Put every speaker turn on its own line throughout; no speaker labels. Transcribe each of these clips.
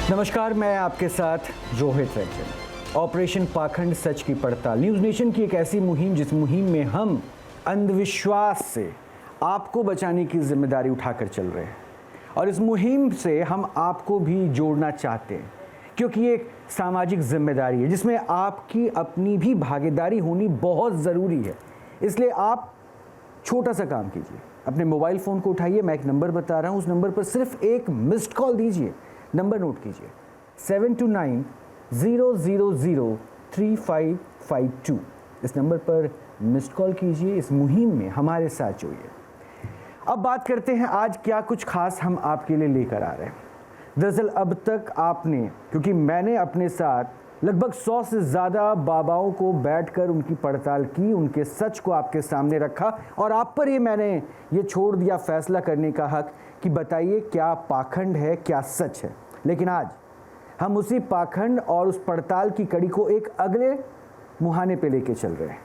नमस्कार, मैं आपके साथ रोहित रंजन। ऑपरेशन पाखंड सच की पड़ताल न्यूज़ नेशन की एक ऐसी मुहिम जिस मुहिम में हम अंधविश्वास से आपको बचाने की जिम्मेदारी उठाकर चल रहे हैं और इस मुहिम से हम आपको भी जोड़ना चाहते हैं क्योंकि ये एक सामाजिक जिम्मेदारी है जिसमें आपकी अपनी भी भागीदारी होनी बहुत ज़रूरी है। इसलिए आप छोटा सा काम कीजिए, अपने मोबाइल फ़ोन को उठाइए, मैं एक नंबर बता रहा हूँ, उस नंबर पर सिर्फ एक मिस्ड कॉल दीजिए। नंबर नोट कीजिए 7290003552। इस नंबर पर मिस्ड कॉल कीजिए, इस मुहिम में हमारे साथ जुड़िए। अब बात करते हैं आज क्या कुछ खास हम आपके लिए लेकर आ रहे हैं। दरअसल अब तक आपने, क्योंकि मैंने अपने साथ लगभग 100 से ज़्यादा बाबाओं को बैठकर उनकी पड़ताल की, उनके सच को आपके सामने रखा और आप पर ही मैंने ये छोड़ दिया फैसला करने का हक कि बताइए क्या पाखंड है, क्या सच है। लेकिन आज हम उसी पाखंड और उस पड़ताल की कड़ी को एक अगले मुहाने पे लेके चल रहे हैं,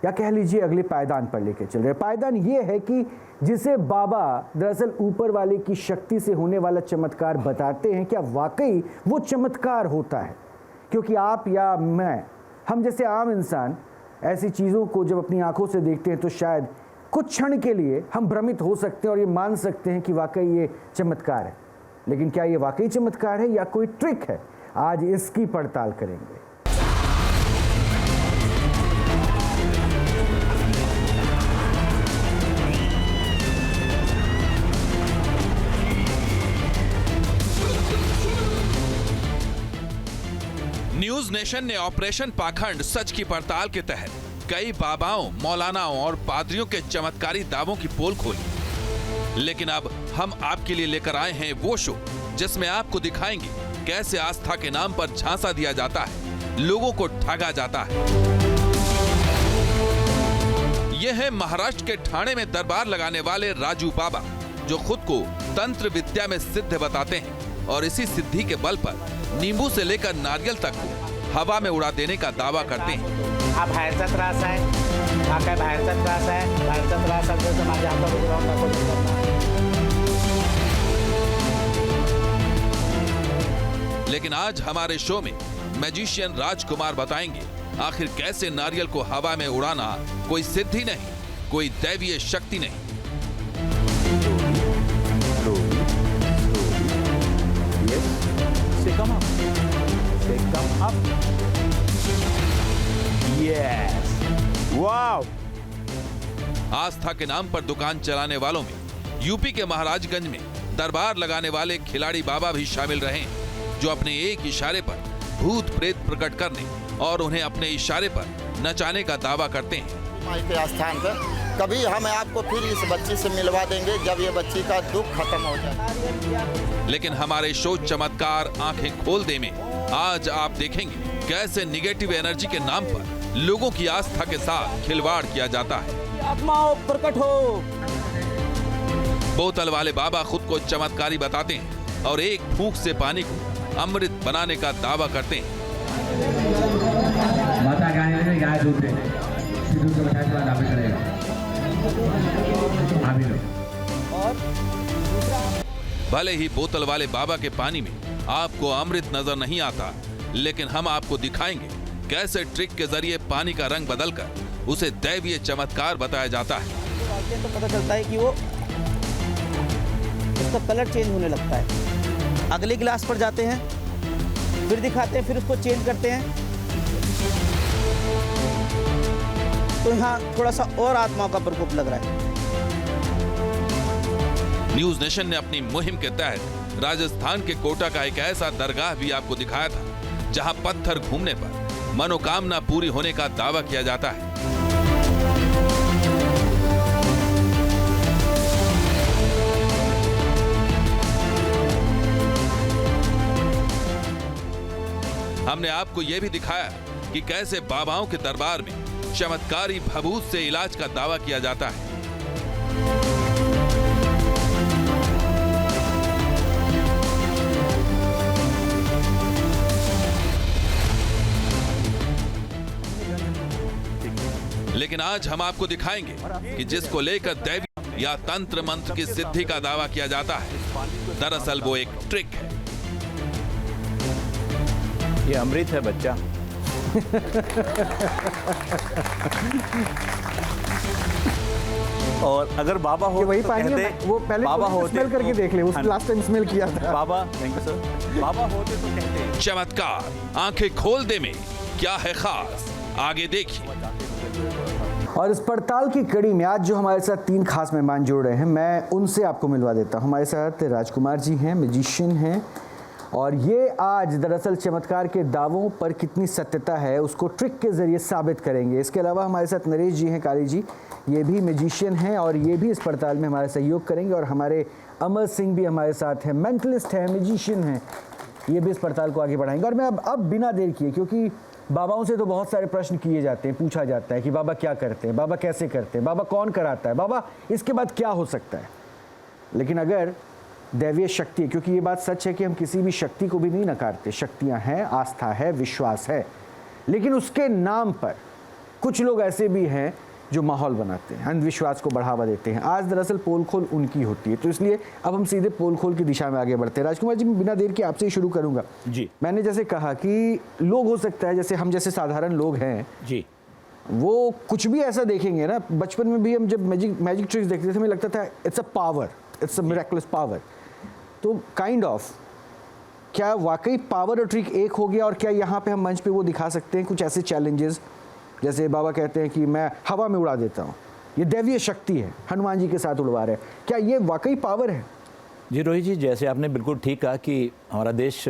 या कह लीजिए अगले पायदान पर लेके चल रहे हैं। पायदान ये है कि जिसे बाबा दरअसल ऊपर वाले की शक्ति से होने वाला चमत्कार बताते हैं, क्या वाकई वो चमत्कार होता है? क्योंकि आप या मैं, हम जैसे आम इंसान ऐसी चीज़ों को जब अपनी आंखों से देखते हैं तो शायद कुछ क्षण के लिए हम भ्रमित हो सकते हैं और ये मान सकते हैं कि वाकई ये चमत्कार है। लेकिन क्या ये वाकई चमत्कार है या कोई ट्रिक है? आज इसकी पड़ताल करेंगे।
न्यूज नेशन ने ऑपरेशन पाखंड सच की पड़ताल के तहत कई बाबाओं, मौलानाओं और पादरियों के चमत्कारी दावों की पोल खोली। लेकिन अब हम आपके लिए लेकर आए हैं वो शो जिसमें आपको दिखाएंगे कैसे आस्था के नाम पर झांसा दिया जाता है, लोगों को ठगा जाता है। यह है महाराष्ट्र के ठाणे में दरबार लगाने वाले राजू बाबा, जो खुद को तंत्र विद्या में सिद्ध बताते हैं और इसी सिद्धि के बल पर नींबू से लेकर नारियल तक को हवा में उड़ा देने का दावा करते हैं।
हा बाहेरचा त्रास आहे, हा काय बाहेरचा त्रास आहे, बाहेरचा त्रास असेल तर माझ्या हातामध्ये राहून नको करणार।
लेकिन आज हमारे शो में मैजिशियन राजकुमार बताएंगे आखिर कैसे नारियल को हवा में उड़ाना कोई सिद्धि नहीं, कोई दैवीय शक्ति नहीं। आस्था के नाम पर दुकान चलाने वालों में यूपी के महाराजगंज में दरबार लगाने वाले खिलाड़ी बाबा भी शामिल रहे हैं, जो अपने एक इशारे पर भूत प्रेत प्रकट करने और उन्हें अपने इशारे पर नचाने का दावा करते हैं।
माई के स्थान पर कभी हम आपको फिर इस बच्ची से मिलवा देंगे जब ये बच्ची का दुख खत्म हो जाए।
लेकिन हमारे शो चमत्कार आंखें खोल दे में आज आप देखेंगे कैसे निगेटिव एनर्जी के नाम पर लोगों की आस्था के साथ खिलवाड़ किया जाता है।
आत्माओं प्रकट हो।
बोतल वाले बाबा खुद को चमत्कारी बताते हैं और एक फूंक से पानी को अमृत बनाने का दावा करते हैं।
माता गाय गाय दूध दे, दूध को बैठाने के बाद आप चलेगा।
भले ही बोतल वाले बाबा के पानी में आपको अमृत नजर नहीं आता, लेकिन हम आपको दिखाएंगे कैसे ट्रिक के जरिए पानी का रंग बदलकर उसे दैवीय चमत्कार बताया जाता है।
तो पता चलता है कि वो उसका कलर चेंज होने लगता है। अगले गिलास पर जाते हैं, फिर दिखाते हैं, फिर उसको चेंज करते हैं, तो यहाँ थोड़ा सा और आत्माओं का प्रकोप लग रहा है।
न्यूज नेशन ने अपनी मुहिम के तहत राजस्थान के कोटा का एक ऐसा दरगाह भी आपको दिखाया था जहां पत्थर घूमने पर मनोकामना पूरी होने का दावा किया जाता है। हमने आपको यह भी दिखाया कि कैसे बाबाओं के दरबार में चमत्कारी भभूत से इलाज का दावा किया जाता है। लेकिन आज हम आपको दिखाएंगे कि जिसको लेकर दैवी या तंत्र मंत्र की सिद्धि का दावा किया जाता है, दरअसल वो एक ट्रिक है।
ये अमृत है बच्चा। और अगर बाबा हो
ये वही
तो
पानी है,
कहते,
वो पहले
बाबा होते
स्मेल करके
तो-
देख ले, उस
हाँ,
लास्ट टाइम स्मेल किया था।
बाबा, थैंक यू सर। बाबा होते तो कहते
चमत्कार आंखें खोल दे में क्या है खास, आगे देखिए।
और इस पड़ताल की कड़ी में आज जो हमारे साथ 3 खास मेहमान जुड़ रहे हैं, मैं उनसे आपको मिलवा देता हूं। हमारे साथ राजकुमार जी हैं, मैजिशियन हैं, और ये आज दरअसल चमत्कार के दावों पर कितनी सत्यता है उसको ट्रिक के जरिए साबित करेंगे। इसके अलावा हमारे साथ नरेश जी हैं, काली जी, ये भी मैजिशियन हैं और ये भी इस पड़ताल में हमारा सहयोग करेंगे। और हमारे अमर सिंह भी हमारे साथ हैं, मेंटलिस्ट हैं, मैजिशियन हैं, ये भी इस पड़ताल को आगे बढ़ाएंगे। और मैं अब बिना देर किए, क्योंकि बाबाओं से तो बहुत सारे प्रश्न किए जाते हैं, पूछा जाता है कि बाबा क्या करते हैं, बाबा कैसे करते हैं, बाबा कौन कराता है, बाबा इसके बाद क्या हो सकता है। लेकिन अगर दैवीय शक्ति है, क्योंकि ये बात सच है कि हम किसी भी शक्ति को भी नहीं नकारते, शक्तियां हैं, आस्था है, विश्वास है, लेकिन उसके नाम पर कुछ लोग ऐसे भी हैं जो माहौल बनाते हैं, अंधविश्वास को बढ़ावा देते हैं। आज दरअसल पोल खोल उनकी होती है, तो इसलिए अब हम सीधे पोल खोल की दिशा में आगे बढ़ते हैं। राजकुमार जी, मैं बिना देर के आपसे ही शुरू करूंगा
जी।
मैंने जैसे कहा कि लोग हो सकता है, जैसे हम जैसे साधारण लोग हैं
जी,
वो कुछ भी ऐसा देखेंगे ना। बचपन में भी हम जब मैजिक ट्रिक्स देखते थे, हमें लगता था it's a power, it's a miraculous power. तो काइंड ऑफ क्या वाकई पावर और ट्रिक एक हो गया, और क्या यहाँ पे हम मंच पे वो दिखा सकते हैं कुछ ऐसे चैलेंजेस, जैसे बाबा कहते हैं कि मैं हवा में उड़ा देता हूँ, ये दैवीय शक्ति है, हनुमान जी के साथ उड़वा रहे हैं, क्या ये वाकई पावर है?
जी रोहित जी, जैसे आपने बिल्कुल ठीक कहा कि हमारा देश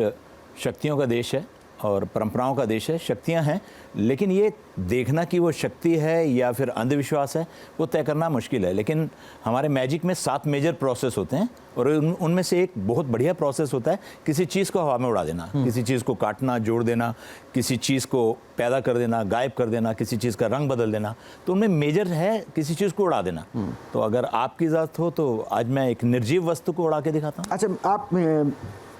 शक्तियों का देश है और परंपराओं का देश है। शक्तियां हैं, लेकिन ये देखना कि वो शक्ति है या फिर अंधविश्वास है, वो तय करना मुश्किल है। लेकिन हमारे मैजिक में 7 मेजर प्रोसेस होते हैं, और उनमें से एक बहुत बढ़िया प्रोसेस होता है किसी चीज़ को हवा में उड़ा देना, किसी चीज़ को काटना, जोड़ देना, किसी चीज़ को पैदा कर देना, गायब कर देना, किसी चीज़ का रंग बदल देना। तो उनमें मेजर है किसी चीज़ को उड़ा देना। तो अगर आपकी इजाज़त हो तो आज मैं एक निर्जीव वस्तु को उड़ा के दिखाता हूँ।
अच्छा, आप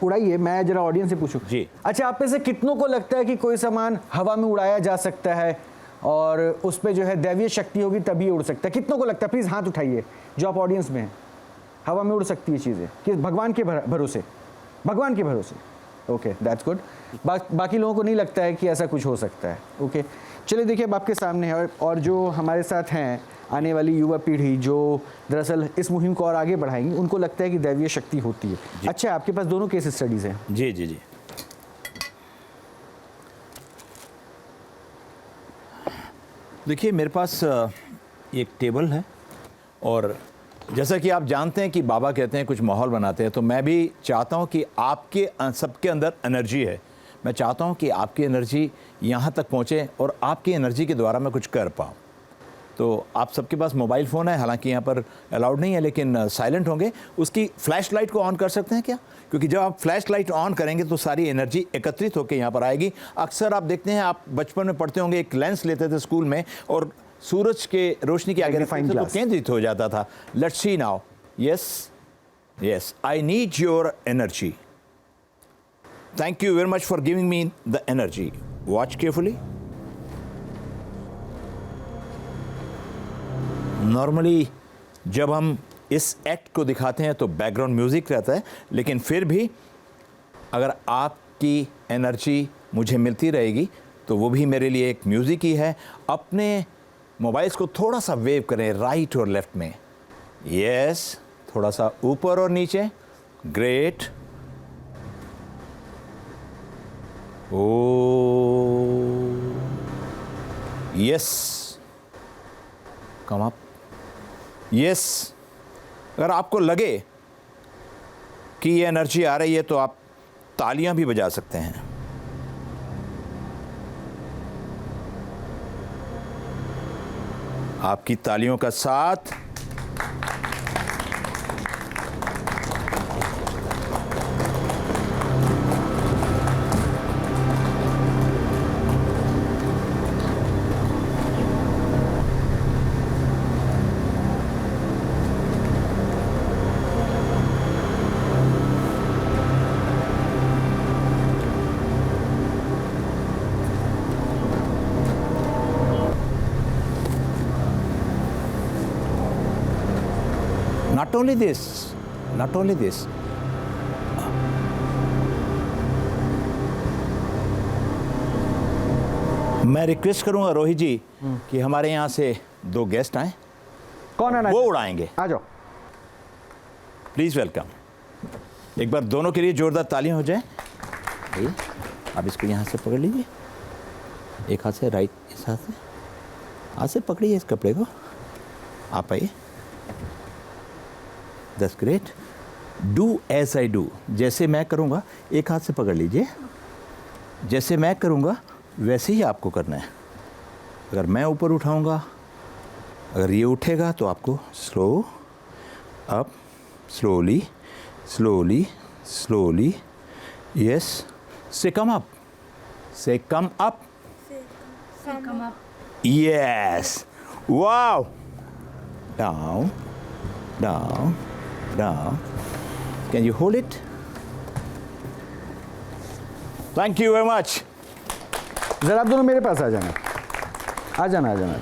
उड़ाइए, मैं जरा ऑडियंस से पूछूं।
जी।
अच्छा, आप में से कितनों को लगता है कि कोई सामान हवा में उड़ाया जा सकता है और उस पे जो है दैवीय शक्ति होगी तभी उड़ सकता है? कितनों को लगता है? प्लीज हाथ उठाइए जो आप ऑडियंस में हैं। हवा में उड़ सकती है चीजें कि भगवान के भरोसे, भगवान के भरोसे। Okay, that's good. बाकी लोगों को नहीं लगता है कि ऐसा कुछ हो सकता है। ओके, चलिए देखिए, अब आपके सामने है, और जो हमारे साथ हैं आने वाली युवा पीढ़ी जो दरअसल इस मुहिम को और आगे बढ़ाएंगी, उनको लगता है कि दैवीय शक्ति होती है। अच्छा, आपके पास दोनों केस स्टडीज हैं?
जी जी जी। देखिए, मेरे पास एक टेबल है, और जैसा कि आप जानते हैं कि बाबा कहते हैं कुछ माहौल बनाते हैं, तो मैं भी चाहता हूं कि आपके सबके अंदर एनर्जी है। मैं चाहता हूं कि आपकी एनर्जी यहाँ तक पहुँचे और आपकी एनर्जी के द्वारा मैं कुछ कर पाऊँ। तो आप सबके पास मोबाइल फ़ोन है, हालांकि यहाँ पर अलाउड नहीं है, लेकिन साइलेंट होंगे। उसकी फ्लैश लाइट को ऑन कर सकते हैं क्या? क्योंकि जब आप फ्लैश लाइट ऑन करेंगे तो सारी एनर्जी एकत्रित होकर यहाँ पर आएगी। अक्सर आप देखते हैं, आप बचपन में पढ़ते होंगे, एक लेंस लेते थे स्कूल में और सूरज के रोशनी के आगे रखते थे तो केंद्रित हो जाता था। Let's see now. Yes yes, I need your energy. Thank you very much for giving me the energy. Watch carefully. Normally जब हम इस एक्ट को दिखाते हैं तो बैकग्राउंड म्यूज़िक रहता है, लेकिन फिर भी अगर आपकी एनर्जी मुझे मिलती रहेगी तो वो भी मेरे लिए एक म्यूज़िक ही है। अपने मोबाइल्स को थोड़ा सा वेव करें राइट और लेफ्ट में। यस, थोड़ा सा ऊपर और नीचे। ग्रेट। ओ यस, कम अप। यस, अगर आपको लगे कि ये एनर्जी आ रही है तो आप तालियां भी बजा सकते हैं। आपकी तालियों का साथ not only this, मैं रिक्वेस्ट करूंगा रोहित जी कि हमारे यहाँ से 2 गेस्ट आए,
कौन आना
वो
चाहता है?
उड़ाएंगे।
आ जाओ।
Please welcome. एक बार दोनों के लिए जोरदार तालियां हो जाए। आइए, आप इसको यहाँ से पकड़ लीजिए, एक हाथ से, राइट इस हाथ से पकड़िए इस कपड़े को। आप आइए। That's great. Do as I do, जैसे मैं करूँगा एक हाथ से पकड़ लीजिए, जैसे मैं करूँगा वैसे ही आपको करना है। अगर मैं ऊपर उठाऊँगा, अगर ये उठेगा तो आपको slow up, slowly slowly slowly, yes, से कम अप, से come up, yes, wow, down down down, can you hold it? Thank you very much.
ज़रा आप दोनों मेरे पास आ जाना, आ जाना, आ जाना,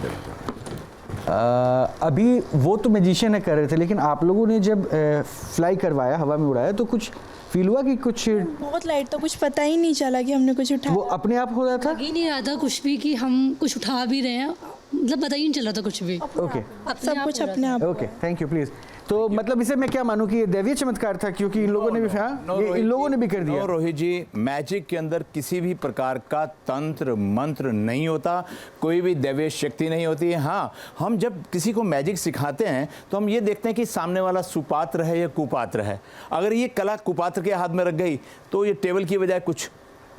अभी वो तो मैजिशियन है कर रहे थे, लेकिन आप लोगों ने जब फ्लाई करवाया, हवा में उड़ाया, तो कुछ फील हुआ कि कुछ
बहुत लाइट था, कुछ पता ही नहीं चला कि हमने कुछ उठाया।
वो अपने आप हो रहा था?
लग ही नहीं रहा था कुछ भी कि हम कुछ उठा भी रहे हैं, मतलब पता ही नहीं चल रहा था कुछ भी।
ओके,
सब कुछ अपने आप।
Okay, thank you, please. तो मतलब इसे मैं क्या मानूं कि ये दैवीय चमत्कार था, क्योंकि इन लोगों ने भी, हाँ, ये इन लोगों ने भी कर दिया।
रोहित जी, मैजिक के अंदर किसी भी प्रकार का तंत्र मंत्र नहीं होता, कोई भी दैवीय शक्ति नहीं होती है। हाँ, हम जब किसी को मैजिक सिखाते हैं तो हम ये देखते हैं कि सामने वाला सुपात्र है या कुपात्र है। अगर ये कला कुपात्र के हाथ में रख गई तो ये टेबल की बजाय कुछ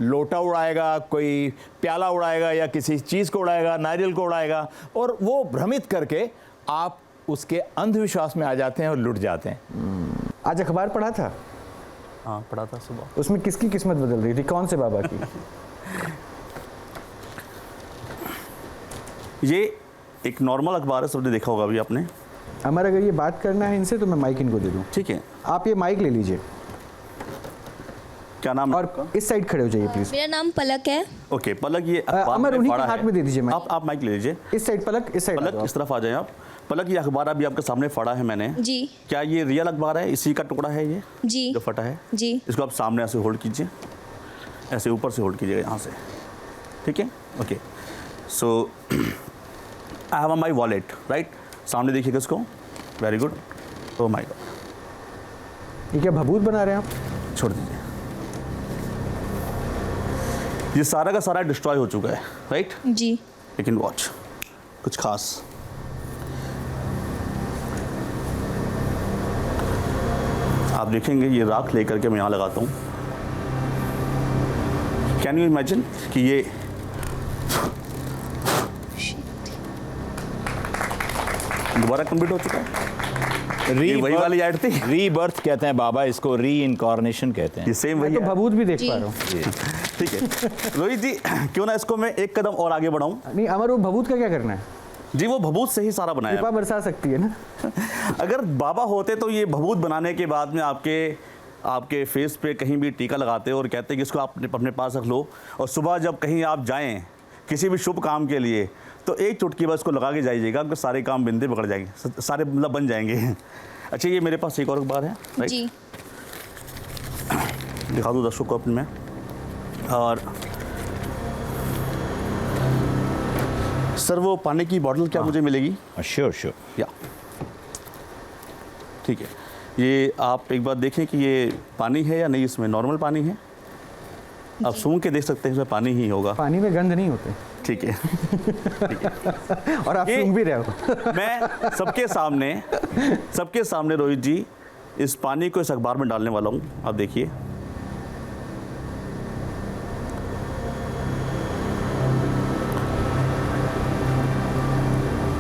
लोटा उड़ाएगा, कोई प्याला उड़ाएगा या किसी चीज़ को उड़ाएगा, नारियल को उड़ाएगा, और वो भ्रमित करके आप उसके अंधविश्वास में आ जाते हैं और लुट जाते हैं।
आज अखबार पढ़ा था?
हाँ, पढ़ा था सुबह।
उसमें किसकी किस्मत बदल रही थी, कौन से बाबा की?
ये एक नॉर्मल अखबार है, सबने देखा होगा अभी आपने।
अमर, अगर ये बात करना है इनसे तो मैं माइक इनको दे दूं।
ठीक है,
आप ये माइक ले लीजिए।
क्या नाम है
और
आपका?
इस साइड खड़े हो जाइए प्लीज।
मेरा नाम पलक है।
ओके पलक, ये अखबार
अमर,
मैंने
उन्हीं के
पढ़ा
हाथ
है।
में दे दीजिए माइक।
आप माइक ले लीजिए।
इस साइड पलक, इस साइड
पलक इस तरफ आ जाए आप। पलक, ये अखबार अभी आपके सामने फटा है मैंने
जी।
क्या ये रियल अखबार है? इसी का टुकड़ा है ये
जी
जो फटा है?
जी।
इसको आप सामने ऐसे होल्ड कीजिए, ऐसे ऊपर से होल्ड कीजिएगा यहाँ से, ठीक है? Okay, so I have my wallet, right? सामने देखिएगा इसको, very good. Oh my God,
ये क्या भभूत बना रहे हैं आप?
छोड़ दीजिए। ये सारा का सारा डिस्ट्रॉय हो चुका है, राइट?
जी।
लेकिन वॉच कुछ खास, आप देखेंगे ये राख लेकर के मैं यहाँ लगाता हूँ। कैन यू इमेजिन कि ये दोबारा कंप्लीट हो चुका है। ये वही वाली ऐड थी,
रीबर्थ कहते हैं बाबा इसको, री इनकॉर्नेशन कहते हैं।
ये सेम
मैं
वही
तो
है।
भभूत भी देख पा रहा हूँ।
ठीक है रोहित जी, क्यों ना इसको मैं एक कदम और आगे बढ़ाऊं?
नहीं अमर, वो भभूत का क्या करना है?
जी, वो भभूत से ही सारा बनाया
कृपा
है।
बरसा सकती है ना?
अगर बाबा होते तो ये भभूत बनाने के बाद में आपके फेस पे कहीं भी टीका लगाते और कहते कि इसको आप अपने पास रख लो, और सुबह जब कहीं आप जाएं किसी भी शुभ काम के लिए तो एक चुटकी बस इसको लगा के जाइएगा, आपके सारे काम बिंदे पकड़ जाएंगे, सारे मतलब बन जाएंगे। अच्छा, ये मेरे पास एक और अखबार है, राइट?
जी।
दिखा दो दर्शकों को अपने में। और सर, वो पानी की बॉटल क्या मुझे मिलेगी?
श्योर श्योर,
या ठीक है। ये आप एक बार देखें कि ये पानी है या नहीं, इसमें नॉर्मल पानी है। आप सूंघ के देख सकते हैं, इसमें पानी ही होगा।
पानी में गंध नहीं होते।
ठीक है, ठीक है।
और आप
ये-
सूंघ भी रहे हो।
मैं सबके सामने रोहित जी इस पानी को इस अखबार में डालने वाला हूँ। आप देखिए,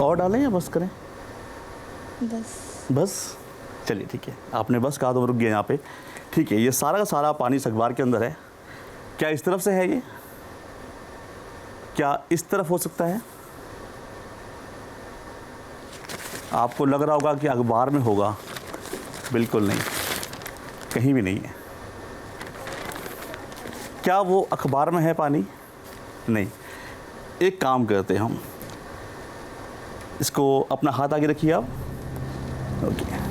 और डालें या बस करें? बस चलिए, ठीक है। आपने बस कहा तो रुक गया यहाँ पे। ठीक है, ये सारा का सारा पानी इस अखबार के अंदर है। क्या इस तरफ से है ये? क्या इस तरफ हो सकता है? आपको लग रहा होगा कि अखबार में होगा, बिल्कुल नहीं, कहीं भी नहीं है। क्या वो अखबार में है पानी? नहीं। एक काम करते हैं हम, इसको अपना हाथ आगे रखिए आप। ओके,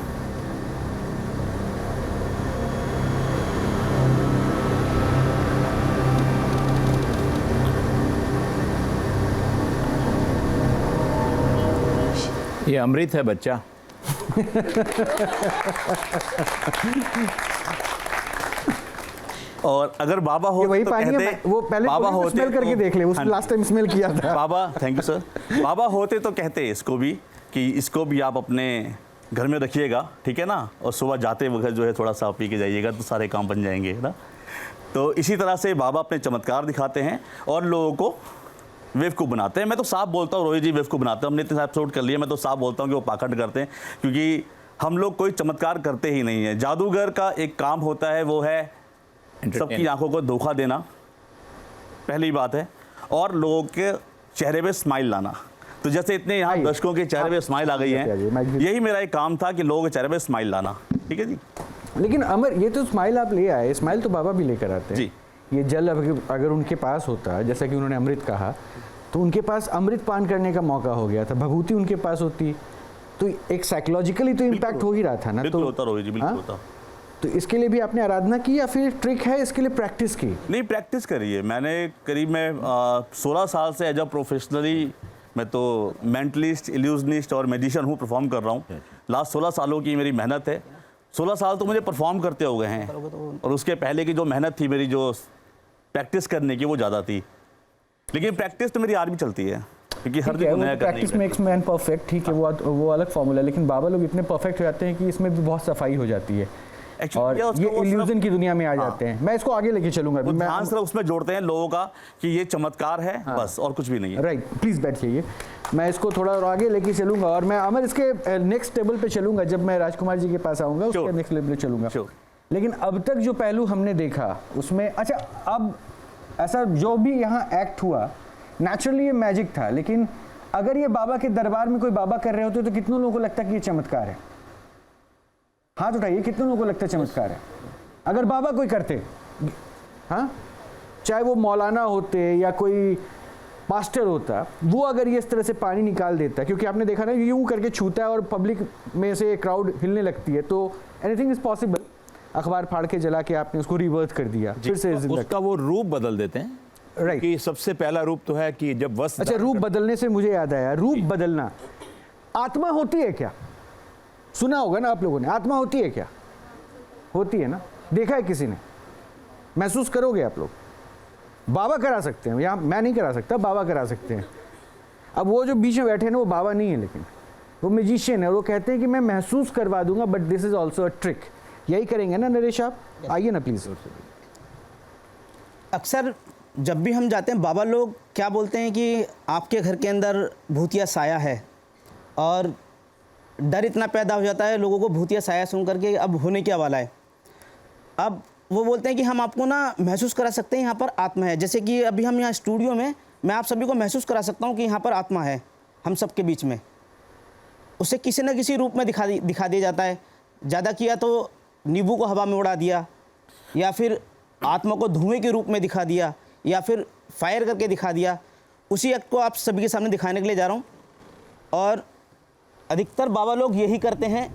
ये अमृत है बच्चा।
और अगर बाबा
ये
हो
वही
तो
पानी है,
कहते
वो पहले
बाबा
थोड़ी
होते
स्मेल करके
तो-
देख ले, उसने
हाँ
लास्ट टाइम स्मेल किया था।
बाबा, थैंक यू सर। बाबा होते तो कहते इसको भी कि इसको भी आप अपने घर में रखिएगा, ठीक है ना, और सुबह जाते वक्त जो है थोड़ा सा पी के जाइएगा तो सारे काम बन जाएंगे, है ना। तो इसी तरह से बाबा अपने चमत्कार दिखाते हैं और लोगों को बेवकूफ़ बनाते हैं। मैं तो साफ बोलता हूँ रोहित जी बेवकूफ़ बनाते हैं, हमने इतने एपिसोड कर लिए, मैं तो साफ बोलता हूँ कि वो पाखंड करते हैं, क्योंकि हम लोग कोई चमत्कार करते ही नहीं है। जादूगर का एक काम होता है, वो है सबकी आंखों को धोखा देना, पहली बात है, और लोगों के चेहरे पे स्माइल लाना। तो जैसे इतने यहाँ दर्शकों के चेहरे पे स्माइल आ गई है, यही मेरा एक काम था कि लोगों के चेहरे पे स्माइल लाना, ठीक है जी।
लेकिन अमर, ये तो स्माइल आप ले आए, स्माइल तो बाबा भी लेकर आते हैं
जी।
ये जल अगर उनके पास होता, जैसा कि उन्होंने अमृत कहा, तो उनके पास अमृत पान करने का मौका हो गया था, भभूति उनके पास होती, तो एक साइकोलॉजिकली तो इम्पैक्ट हो ही रहा था ना।
बिल्कुल
तो
होता रोहित जी, बिल्कुल होता।
तो इसके लिए भी आपने आराधना की या फिर ट्रिक है इसके लिए प्रैक्टिस की?
नहीं, प्रैक्टिस करी है मैंने। करीब मैं 16 साल से एज अ प्रोफेशनली मैं तो मेंटलिस्ट, इल्यूजनिस्ट और मैजिशियन हूँ, परफॉर्म कर रहा हूँ। लास्ट 16 सालों की मेरी मेहनत है। 16 साल तो मुझे परफॉर्म करते हो गए हैं, और उसके पहले की जो मेहनत थी मेरी, जो प्रैक्टिस करने की, वो ज़्यादा थी। लेकिन प्रैक्टिस तो मेरी आज भी चलती है, क्योंकि हर दिन नया करने की
प्रैक्टिस मेक्स मैन परफेक्ट, ठीक है, वो अलग फॉर्मूला है। लेकिन बाबा लोग इतने परफेक्ट हो जाते हैं कि इसमें भी बहुत सफाई हो जाती है, और ये इल्यूजन की दुनिया में आ जाते हैं। मैं इसको आगे लेके चलूंगा,
वो ध्यान सिर्फ उसमें जोड़ते हैं लोगों का कि ये चमत्कार है, बस, और कुछ भी नहीं है।
राइट, प्लीज बैठिए। मैं इसको थोड़ा और आगे लेके चलूंगा, और मैं अमर इसके नेक्स्ट टेबल पे चलूंगा। जब मैं राजकुमार जी के पास आऊंगा उसके नेक्स्ट लेवल पे चलूंगा। लेकिन अब तक जो पहलू हमने देखा उसमें, अच्छा, अब ऐसा जो भी यहाँ एक्ट हुआ, नेचुरली ये मैजिक था, लेकिन अगर ये बाबा के दरबार में कोई बाबा कर रहे होते तो कितनों लोगों को लगता कि ये चमत्कार है? हाथ उठाइए, कितनों लोगों को लगता है चमत्कार है अगर बाबा कोई करते? हाँ, चाहे वो मौलाना होते या कोई पास्टर होता, वो अगर ये इस तरह से पानी निकाल देता, क्योंकि आपने देखा ना यूं करके छूता है और पब्लिक में से क्राउड हिलने लगती है, तो एनीथिंग इज पॉसिबल। अखबार फाड़ के जला के आपने उसको रिवर्स कर दिया, फिर से
उसका वो रूप बदल देते हैं।
राइट,
कि सबसे पहला रूप तो है कि जब वस्त्र,
अच्छा, रूप बदलने से मुझे याद आया, रूप बदलना, आत्मा होती है क्या? सुना होगा ना आप लोगों ने, आत्मा होती है क्या? होती है ना, देखा है किसी ने? महसूस करोगे आप लोग? बाबा करा सकते हैं, यहाँ मैं नहीं करा सकता, बाबा करा सकते हैं। अब वो जो बीच में बैठे हैं ना, वो बाबा नहीं है, लेकिन वो मैजिशियन है, वो कहते हैं कि मैं महसूस करवा दूंगा, but this is also a trick. यही करेंगे ना नरेश? आप आइए ना प्लीज।
अक्सर जब भी हम जाते हैं, बाबा लोग क्या बोलते हैं कि आपके घर के अंदर भूतिया साया है, और डर इतना पैदा हो जाता है लोगों को भूतिया साया सुन करके, अब होने क्या वाला है। अब वो बोलते हैं कि हम आपको ना महसूस करा सकते हैं यहाँ पर आत्मा है। जैसे कि अभी हम यहाँ स्टूडियो में, मैं आप सभी को महसूस करा सकता हूँ कि यहाँ पर आत्मा है हम सब के बीच में। उसे किसी न किसी रूप में दिखा दिया जाता है। ज़्यादा किया तो नींबू को हवा में उड़ा दिया, या फिर आत्मा को धुएँ के रूप में दिखा दिया, या फिर फायर करके दिखा दिया। उसी एक्ट को आप सभी के सामने दिखाने के लिए जा रहा हूँ, और अधिकतर बाबा लोग यही करते हैं।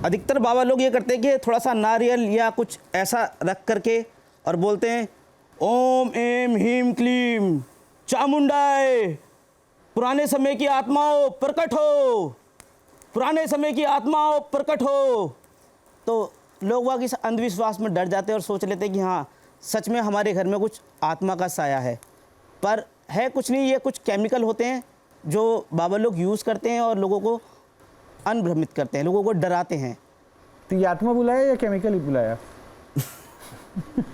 अधिकतर बाबा लोग ये करते हैं कि थोड़ा सा नारियल या कुछ ऐसा रख करके और बोलते हैं ओम एम हीम क्लीम चामुंडाय, पुराने समय की आत्माओं प्रकट हो, पुराने समय की आत्माओं प्रकट हो। तो लोग वाग इस अंधविश्वास में डर जाते हैं और सोच लेते हैं कि हाँ, सच में हमारे घर में कुछ आत्मा का साया है। पर है कुछ नहीं, ये कुछ केमिकल होते हैं जो बाबा लोग यूज़ करते हैं और लोगों को अनभ्रमित करते हैं, लोगों को डराते हैं।
तो ये आत्मा बुलाया या केमिकल ही बुलाया?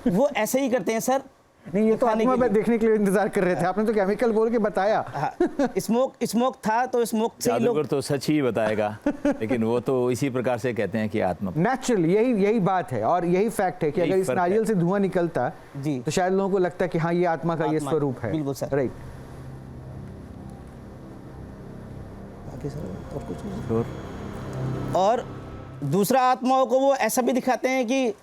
वो ऐसे ही करते हैं सर।
नहीं, ये तो आत्मा देखने के लिए इंतजार कर रहे थे, आपने तो केमिकल बोल के बताया।
स्मोक था तो स्मोक से लोग
तो सच ही बताएगा, लेकिन वो तो इसी प्रकार से कहते हैं कि आत्मा
नेचुरल, यही बात है और यही फैक्ट है कि अगर इस नारियल से धुआं निकलता
जी
तो शायद लोगों को लगता है कि हाँ, ये आत्मा का ये स्वरूप है।
बिल्कुल सर,
राइट।
और दूसरा आत्माओं को वो ऐसा भी दिखाते हैं कि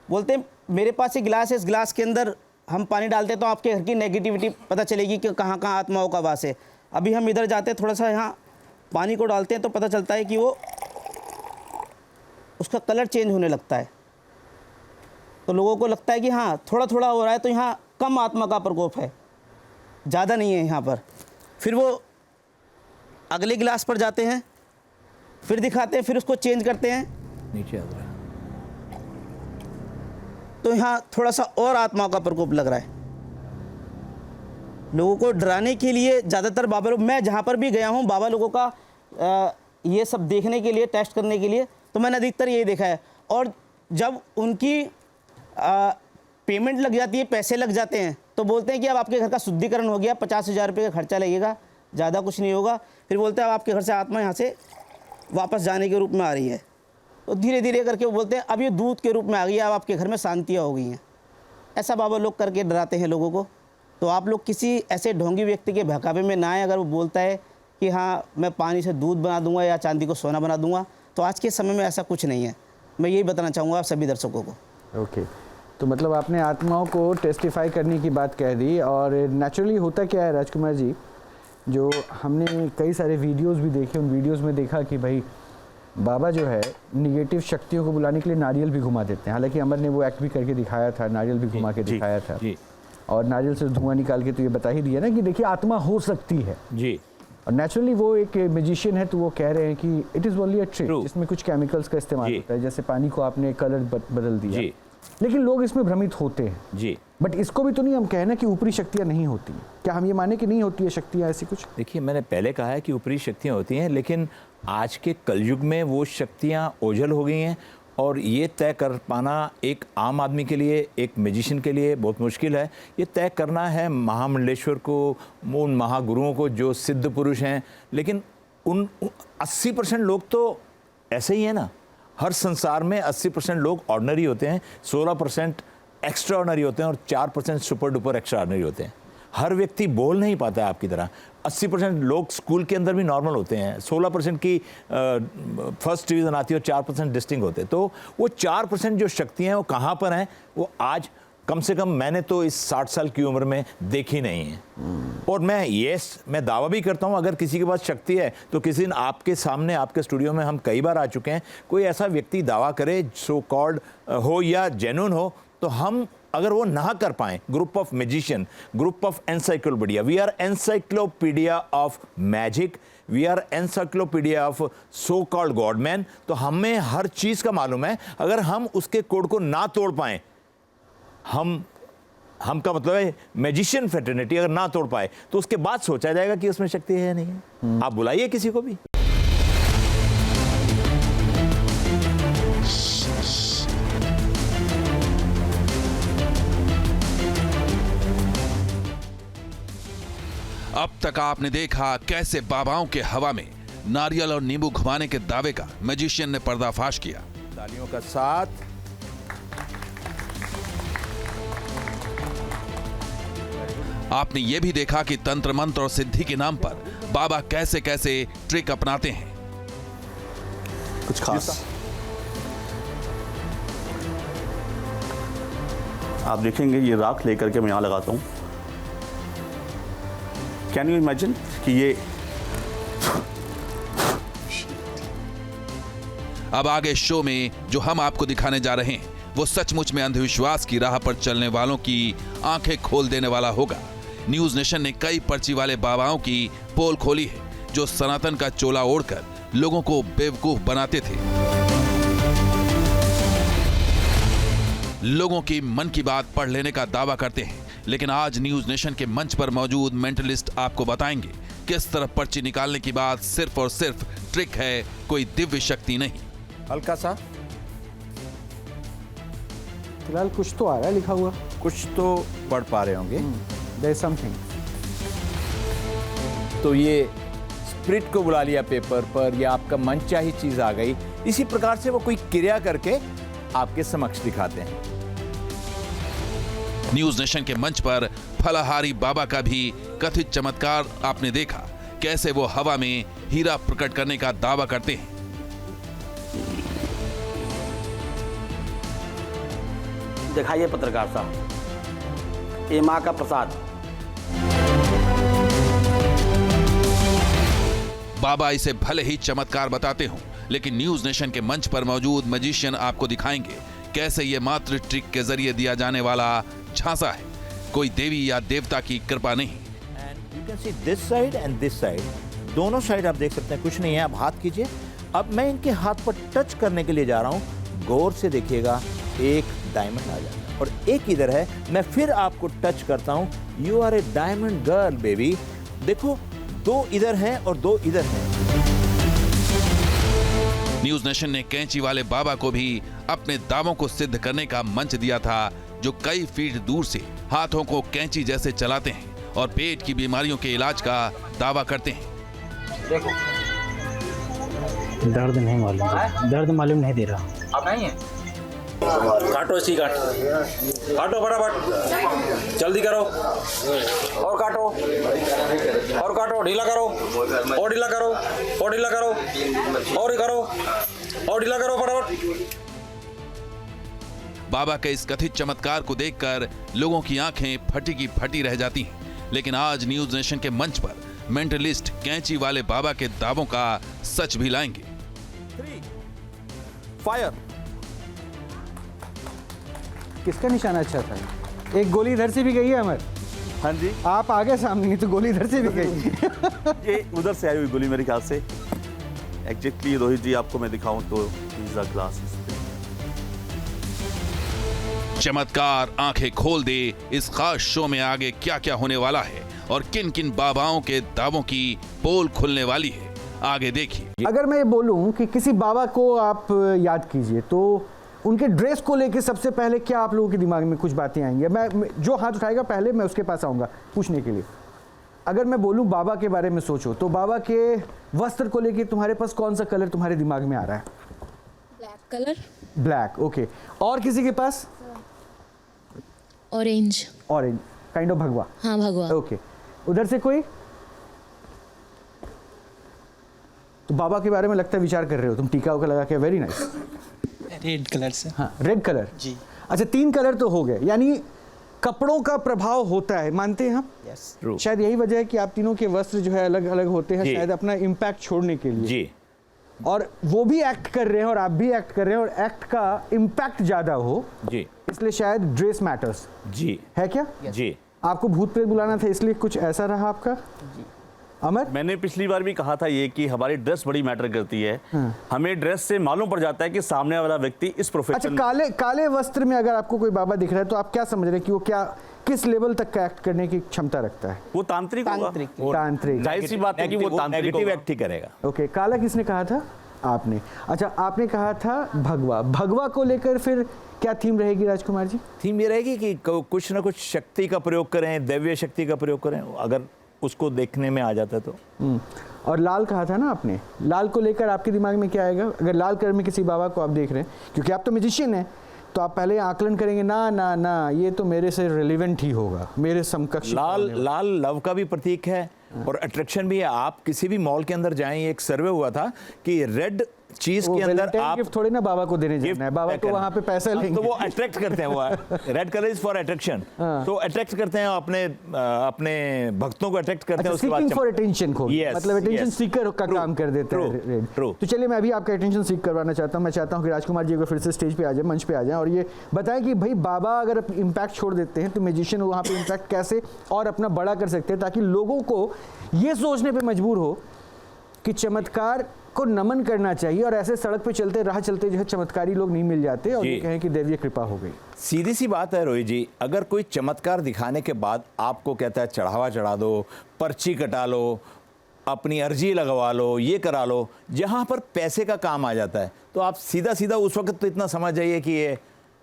बोलते हैं मेरे पास एक गिलास है, इस गिलास के अंदर हम पानी डालते हैं तो आपके घर की नेगेटिविटी पता चलेगी कि कहाँ कहाँ आत्माओं का वास है। अभी हम इधर जाते हैं, थोड़ा सा यहाँ पानी को डालते हैं तो पता चलता है कि वो उसका कलर चेंज होने लगता है। तो लोगों को लगता है कि हाँ थोड़ा थोड़ा हो रहा है, तो यहाँ कम आत्मा का प्रकोप है, ज़्यादा नहीं है यहाँ पर। फिर वो अगले गिलास पर जाते हैं, फिर दिखाते हैं, फिर उसको चेंज करते हैं,
नीचे आ रहा है।
तो यहाँ थोड़ा सा और आत्माओं का प्रकोप लग रहा है। लोगों को डराने के लिए ज़्यादातर बाबा लोग, मैं जहाँ पर भी गया हूँ बाबा लोगों का ये सब देखने के लिए, टेस्ट करने के लिए, तो मैंने अधिकतर यही देखा है। और जब उनकी पेमेंट लग जाती है, पैसे लग जाते हैं, तो बोलते हैं कि अब आपके घर का शुद्धिकरण हो गया, 50,000 रुपये का खर्चा लगेगा, ज़्यादा कुछ नहीं होगा। फिर बोलते हैं अब आपके घर से आत्मा यहाँ से वापस जाने के रूप में आ रही है। तो धीरे धीरे करके वो बोलते हैं अब ये दूध के रूप में आ गई है, अब आपके घर में शांतियाँ हो गई हैं। ऐसा बाबा लोग करके डराते हैं लोगों को। तो आप लोग किसी ऐसे ढोंगी व्यक्ति के बहकावे में ना आए। अगर वो बोलता है कि हाँ मैं पानी से दूध बना दूंगा या चांदी को सोना बना दूंगा, तो आज के समय में ऐसा कुछ नहीं है। मैं यही बताना चाहूँगा आप सभी दर्शकों को।
ओके, तो मतलब आपने आत्माओं को टेस्टिफाई करने की बात कह दी। और नेचुरली होता क्या है राजकुमार जी, जो हमने कई सारे वीडियोस भी देखे, उन वीडियोस में देखा कि भाई बाबा जो है निगेटिव शक्तियों को बुलाने के लिए नारियल भी घुमा देते हैं। हालांकि अमर ने वो एक्ट भी करके दिखाया था, नारियल भी घुमा के दिखाया था
जी।
और नारियल से धुआं निकाल के तो ये बता ही दिया ना कि देखिए आत्मा हो सकती है
जी।
और नेचुरली वो एक मैजिशियन है, तो वो कह रहे हैं कि it is only a trick, जिसमें कुछ केमिकल्स का इस्तेमाल होता है। जैसे पानी को आपने कलर बदल दिया, लेकिन लोग इसमें भ्रमित होते हैं
जी।
बट इसको भी तो नहीं हम कहना कि ऊपरी शक्तियाँ नहीं होती। क्या हम ये माने कि नहीं होती है शक्तियाँ ऐसी कुछ?
देखिए, मैंने पहले कहा है कि ऊपरी शक्तियाँ होती हैं, लेकिन आज के कलयुग में वो शक्तियाँ ओझल हो गई हैं और ये तय कर पाना एक आम आदमी के लिए, एक मैजिशियन के लिए बहुत मुश्किल है। ये तय करना है महामंडलेश्वर को, उन महागुरुओं को जो सिद्ध पुरुष हैं। लेकिन उन 80% लोग तो ऐसे ही हैं ना। हर संसार में 80% लोग ऑर्डिनरी होते हैं, 16% एक्स्ट्रा ऑर्डिनरी होते हैं और 4% सुपर डुपर एक्स्ट्रा ऑर्डिनरी होते हैं। हर व्यक्ति बोल नहीं पाता है आपकी तरह। 80% लोग स्कूल के अंदर भी नॉर्मल होते हैं, 16% की फर्स्ट डिवीज़न आती है और 4% डिस्टिंग होते हैं। तो वो 4% जो शक्तियाँ हैं वो कहाँ पर हैं, वो आज कम से कम मैंने तो इस 60 साल की उम्र में देखी नहीं है। और मैं दावा भी करता हूँ, अगर किसी के पास शक्ति है तो किसी दिन आपके सामने, आपके स्टूडियो में हम कई बार आ चुके हैं, कोई ऐसा व्यक्ति दावा करे सो कॉल्ड हो या जेन्युइन हो, तो हम अगर वो ना कर पाएं, group of magician, group of encyclopedia, we are encyclopedia of magic, we are encyclopedia of so called god man, तो हमें हर चीज़ का मालूम है। अगर हम उसके कोड को ना तोड़ पाएं, हम का मतलब है मैजिशियन फ्रेटर्निटी अगर ना तोड़ पाए, तो उसके बाद सोचा जाएगा कि उसमें शक्ति है या नहीं है। आप बुलाइए किसी को भी।
अब तक आपने देखा कैसे बाबाओं के हवा में नारियल और नींबू घुमाने के दावे का मैजिशियन ने पर्दाफाश किया।
तालियों का साथ।
आपने ये भी देखा कि तंत्र मंत्र और सिद्धि के नाम पर बाबा कैसे कैसे ट्रिक अपनाते हैं।
कुछ खास आप देखेंगे, ये राख लेकर के मैं यहाँ लगाता हूँ। कैन यू इमेजिन कि ये
अब आगे शो में जो हम आपको दिखाने जा रहे हैं वो सचमुच में अंधविश्वास की राह पर चलने वालों की आंखें खोल देने वाला होगा। न्यूज नेशन ने कई पर्ची वाले बाबाओं की पोल खोली है जो सनातन का चोला ओढ़कर लोगों को बेवकूफ बनाते थे, लोगों की मन की बात पढ़ लेने का दावा करते हैं। लेकिन आज न्यूज नेशन के मंच पर मौजूद मेंटलिस्ट आपको बताएंगे किस तरह पर्ची निकालने की बात सिर्फ और सिर्फ ट्रिक है, कोई दिव्य शक्ति नहीं।
हल्का सा
फिलहाल कुछ तो आ रहा है लिखा हुआ,
कुछ तो पढ़ पा रहे होंगे।
There is something.
तो ये स्प्रिट को बुला लिया पेपर पर, या आपका मनचाही चीज आ गई। इसी प्रकार से वो कोई क्रिया करके आपके समक्ष दिखाते हैं।
न्यूज नेशन के मंच पर फलाहारी बाबा का भी कथित चमत्कार आपने देखा, कैसे वो हवा में हीरा प्रकट करने का दावा करते हैं।
दिखाइए पत्रकार साहब, ये माँ का प्रसाद।
बाबा इसे भले ही चमत्कार बताते हों, लेकिन न्यूज नेशन के मंच पर मौजूद मैजिशियन आपको दिखाएंगे कैसे ये मात्र ट्रिक के जरिए दिया जाने वाला झांसा है, कोई देवी या देवता की कृपा नहीं।
And you can see this side and this side, दोनों साइड आप देख सकते हैं, कुछ नहीं है। आप हाथ कीजिए। अब मैं इनके हाथ पर टच करने के लिए जा रहा हूं। गौर से देखिएगा, एक डायमंड आ जाता है और एक इधर है। मैं फिर आपको टच करता हूं। You are a diamond girl baby. देखो, 2 इधर हैं और 2 इधर हैं।
न्यूज नेशन ने कैंची वाले बाबा को भी अपने दावों को सिद्ध करने का मंच दिया था, जो कई फीट दूर से हाथों को कैंची जैसे चलाते हैं और पेट की बीमारियों के इलाज का दावा करते हैं।
दर्द नहीं मालूम, दर्द मालूम नहीं दे रहा।
अब नहीं है।
काटो इसी काटो फटाफट, जल्दी करो और काटो और काटो, ढीला करो और ढीला करो और ढीला करो और ही करो और ढीला करो फटाफट।
बाबा के इस कथित चमत्कार को देखकर लोगों की आंखें फटी की फटी रह जाती हैं, लेकिन आज न्यूज नेशन के मंच पर मेंटलिस्ट कैंची वाले बाबा के दावों का सच भी लाएंगे।
3 फायर।
किसका निशाना अच्छा था? एक गोली इधर से भी गई है अमर।
हाँ जी,
आप आगे सामने नहीं तो गोली इधर से भी गई।
ये उधर से आई हुई गोली मेरे ख्याल से। एग्जैक्टली रोहित जी, आपको मैं दिखाऊं तो पिज्जा ग्लासेस।
चमत्कार आंखें खोल दे इस खास शो में आगे क्या क्या होने वाला है और किन किन बाबाओं के दावों की पोल खुलने वाली है, आगे देखिए।
अगर मैं ये बोलूं कि किसी बाबा को आप याद कीजिए तो उनके ड्रेस को लेके सबसे पहले क्या आप लोगों के दिमाग में कुछ बातें आएंगी? मैं जो हाथ उठाएगा पहले मैं उसके पास आऊंगा पूछने के लिए। अगर मैं बोलूं बाबा के बारे में सोचो तो बाबा के वस्त्र को लेके तुम्हारे पास कौन सा कलर तुम्हारे दिमाग में आ रहा है?
Black colour.
Black, okay. और किसी के पास?
ऑरेंज।
ऑरेंज, काइंड ऑफ भगवा।
हाँ, भगवा।
ओके। उधर से कोई? तो बाबा के बारे में लगता है विचार कर रहे हो तुम, टीका उका लगा के। Very nice.
रेड कलर से।
हाँ, रेड कलर
जी।
अच्छा, 3 कलर तो हो गए, यानी कपड़ों का प्रभाव होता है, मानते हैं हम?
यस।
शायद यही वजह है कि आप तीनों के वस्त्र जो है अलग अलग होते हैं, शायद अपना इम्पैक्ट छोड़ने के लिए।
जी।
और वो भी एक्ट कर रहे हैं और आप भी एक्ट कर रहे हैं और एक्ट का इम्पैक्ट ज्यादा हो,
जी,
इसलिए शायद ड्रेस मैटर्स।
जी
है क्या?
जी।
आपको भूत प्रेत बुलाना था इसलिए कुछ ऐसा रहा आपका? जी। अमर?
मैंने पिछली बार भी कहा था ये कि हमारी ड्रेस बड़ी मैटर करती है। हमें ड्रेस से मालूम पड़ जाता है कि सामने वाला व्यक्ति इस प्रोफेशन।
अच्छा, काले वस्त्र में अगर आपको कोई बाबा दिख रहा है तो आप क्या समझ रहे हैं कि वो किस लेवल तक का एक्ट करने की क्षमता रखता है?
वो तांत्रिक होगा।
तांत्रिक।
जाहिर सी बात है कि वो तांत्रिक
एक्ट ही करेगा।
ओके। काला किसने कहा था? आपने। अच्छा, आपने कहा था भगवा। भगवा को लेकर फिर क्या थीम रहेगी राजकुमार जी?
थीम ये रहेगी कि कुछ ना कुछ शक्ति का प्रयोग करें, दैवीय शक्ति का प्रयोग करें, अगर उसको देखने में आ जाता है तो।
और लाल कहा था ना आपने, लाल को लेकर आपके दिमाग में क्या आएगा? अगर लाल कलर में किसी बाबा को आप देख रहे हैं, क्योंकि आप तो म्यूजिशियन हैं, तो आप पहले आकलन करेंगे ना ना ना ये तो मेरे से रिलेवेंट ही होगा, मेरे समकक्ष।
लाल लव का भी प्रतीक है और अट्रैक्शन भी है। आप किसी भी मॉल के अंदर जाएं, एक सर्वे हुआ था कि रेड चीज के अंदर आप
गिफ्ट थोड़ी ना बाबा को देने जाना है, बाबा तो वहाँ पे पैसा लेंगे।
तो वो अट्रैक्ट करते हैं, वो red colour is for attraction, तो अट्रैक्ट करते हैं अपने भक्तों को अट्रैक्ट करते हैं। उसके बाद
फॉर अटेंशन को, मतलब अटेंशन सीकर का काम कर देता है। तो चलिए मैं अभी आपका अटेंशन सीक करवाना चाहता हूँ। मैं चाहता हूँ कि राजकुमार जी अगर फिर से स्टेज पे आ जाए, मंच पे आ जाए और ये बताएं कि भाई बाबा अगर इम्पैक्ट छोड़ देते हैं तो म्यूजिशियन वहाँ पे इम्पैक्ट कैसे और अपना बड़ा कर सकते हैं, ताकि लोगों को ये सोचने पे मजबूर हो कि चमत्कार को नमन करना चाहिए और ऐसे सड़क पे चलते राह चलते जो है चमत्कारी लोग नहीं मिल जाते और ये कहें कि दैवीय कृपा हो गई।
सीधी सी बात है रोहित जी, अगर कोई चमत्कार दिखाने के बाद आपको कहता है चढ़ावा चढ़ा दो, पर्ची कटा लो, अपनी अर्जी लगवा लो, ये करा लो, जहाँ पर पैसे का काम आ जाता है तो आप सीधा सीधा उस वक्त तो इतना समझ जाइए कि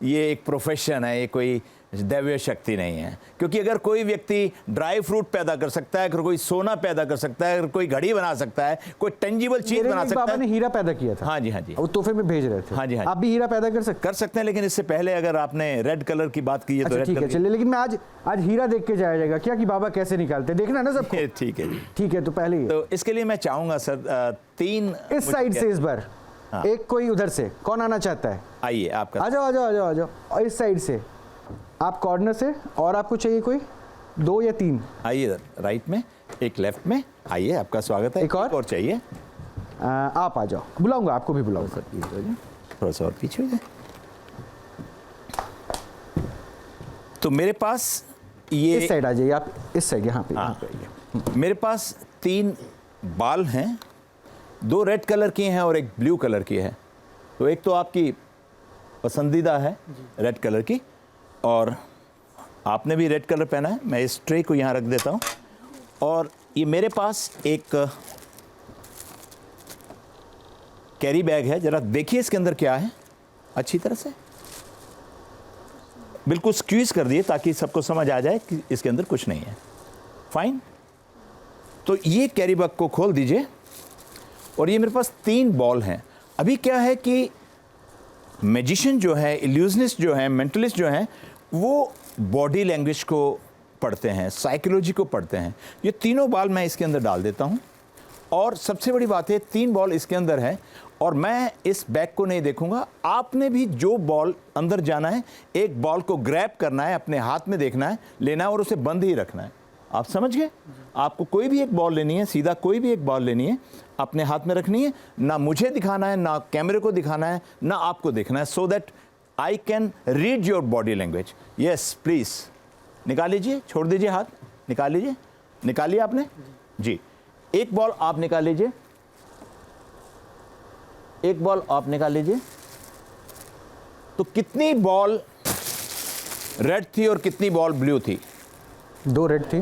ये एक प्रोफेशन है, ये कोई दैवीय शक्ति नहीं है। क्योंकि अगर कोई व्यक्ति ड्राई फ्रूट पैदा कर सकता है, अगर कोई सोना पैदा कर सकता है, अगर कोई घड़ी बना सकता है, कोई टेंजिबल चीज बना सकता है।
बाबा ने हीरा पैदा किया था।
हाँ जी, हाँ जी,
वो तोहफे में भेज रहे थे।
हाँ जी, हाँ,
आप भी हीरा पैदा कर सकते
हैं, लेकिन इससे पहले अगर आपने रेड कलर की बात की है तो
ठीक है, चलिए। लेकिन मैं आज हीरा देख के जाया जाएगा क्या कि बाबा कैसे निकालते, देखना ना सबको।
ठीक है जी,
ठीक है। तो पहले
तो इसके लिए मैं चाहूंगा सर 3
इस साइड से इस बार, एक कोई उधर से, कौन आना चाहता है?
आइए आपका।
आ जाओ। और इस साइड से आप कॉर्नर से, और आपको चाहिए कोई 2 या 3?
आइए राइट में। एक लेफ्ट में, आइए आपका स्वागत है।
एक और
चाहिए?
आप आ जाओ, बुलाऊंगा आपको भी बुलाऊंगा।
सर प्लीज हो जाए, थोड़ा सा और पीछे हो जाए। तो मेरे पास ये
इस साइड आ जाइए आप, इस साइड यहाँ पे आइए।
मेरे पास 3 बाल हैं, 2 रेड कलर की हैं और एक ब्लू कलर की है। तो एक तो आपकी पसंदीदा है रेड कलर की, और आपने भी रेड कलर पहना है। मैं इस ट्रे को यहाँ रख देता हूँ। और ये मेरे पास एक कैरी बैग है, ज़रा देखिए इसके अंदर क्या है अच्छी तरह से, बिल्कुल स्क्वीज़ कर दिए ताकि सबको समझ आ जाए कि इसके अंदर कुछ नहीं है। फाइन। तो ये कैरी बैग को खोल दीजिए, और ये मेरे पास 3 बॉल हैं। अभी क्या है कि मैजिशियन जो है, इल्यूजनिस्ट जो है, मेंटलिस्ट जो हैं, वो बॉडी लैंग्वेज को पढ़ते हैं, साइकोलॉजी को पढ़ते हैं। ये तीनों बॉल मैं इसके अंदर डाल देता हूँ, और सबसे बड़ी बात है 3 बॉल इसके अंदर है, और मैं इस बैग को नहीं देखूंगा। आपने भी जो बॉल अंदर जाना है, एक बॉल को ग्रैब करना है, अपने हाथ में देखना है, लेना है, और उसे बंद ही रखना है। आप समझ गए? आपको कोई भी एक बॉल लेनी है, सीधा कोई भी एक बॉल लेनी है, अपने हाथ में रखनी है, ना मुझे दिखाना है, ना कैमरे को दिखाना है, ना आपको देखना है, so that I can read your body language. Yes please, निकाल लीजिए, छोड़ दीजिए हाथ, निकाल लीजिए। निकालिए आपने जी। एक बॉल आप निकाल लीजिए, एक बॉल आप निकाल लीजिए। तो कितनी बॉल रेड थी और कितनी बॉल ब्लू थी?
2 रेड थी।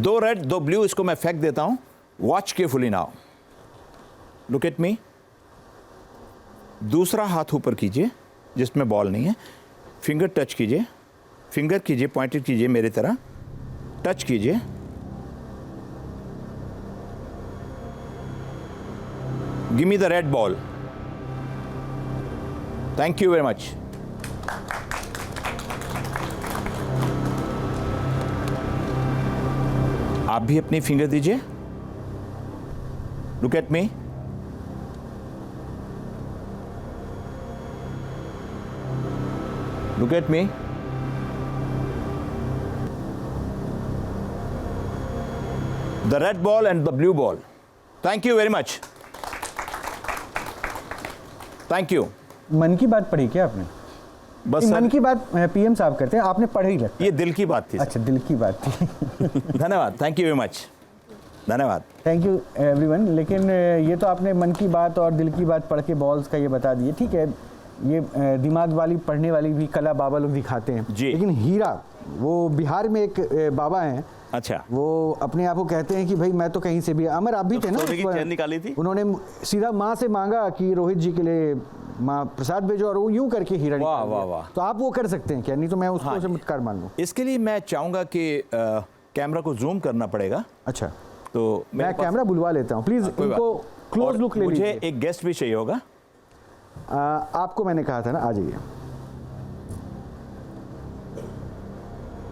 2 रेड 2 ब्लू। इसको मैं फेंक देता हूं। Watch carefully now, look at me. दूसरा हाथ ऊपर कीजिए जिसमें बॉल नहीं है, फिंगर टच कीजिए, फिंगर कीजिए, पॉइंटेड कीजिए मेरी तरह, टच कीजिए। Give me the red ball. Thank you very much. आप भी अपनी फिंगर दीजिए। Look at me. Look at me. The red ball and the blue ball. Thank you very much. Thank you.
मन की बात पढ़ी क्या आपने?
बस
मन की बात पीएम साहब करते हैं, आपने पढ़ी लगता है।
ये दिल की बात थी।
अच्छा, दिल की बात थी।
धन्यवाद। Thank you very much. धन्यवाद।
Thank you everyone. लेकिन ये तो आपने मन की बात और दिल की बात पढ़ के बॉल्स का ये बता दिए, ठीक है। ये दिमाग वाली पढ़ने वाली भी कला बाबा लोग दिखाते हैं
जी।
लेकिन हीरा, वो बिहार में एक बाबा हैं।
अच्छा।
वो अपने आप को कहते हैं कि भाई मैं तो कहीं से भी, अमर आप भी थे ना,
चैन निकाली थी।
उन्होंने सीधा माँ से मांगा कि रोहित जी के लिए माँ प्रसाद भेजो, और वो यूं करके हीरा
वाह
निकाल
वाह
दिया।
वाह।
तो आप वो कर सकते हैं क्या? नहीं तो मैं उसको चमत्कार मान लूँ।
इसके लिए मैं चाहूंगा कि कैमरा को जूम करना पड़ेगा।
अच्छा,
तो
मैं कैमरा बुलवा लेता हूँ प्लीज। इनको क्लोज लुक ले
मुझे
लीजिए।
एक गेस्ट भी चाहिए होगा।
आपको मैंने कहा था ना, आ जाइए।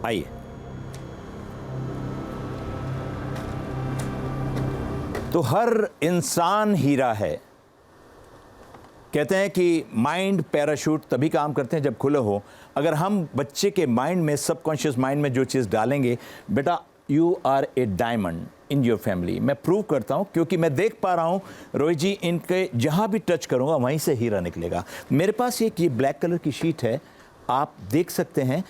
आइए। तो हर इंसान हीरा है। कहते हैं कि माइंड पैराशूट तभी काम करते हैं जब खुले हो। अगर हम बच्चे के माइंड में, सबकॉन्शियस माइंड में जो चीज़ डालेंगे, बेटा you are a diamond in your family. मैं प्रूव करता हूं क्योंकि मैं देख पा रहा हूं रोहित जी, इनके जहां भी टच करूंगा वहीं से हीरा निकलेगा। मेरे पास एक ये ब्लैक कलर की शीट है, आप देख सकते हैं।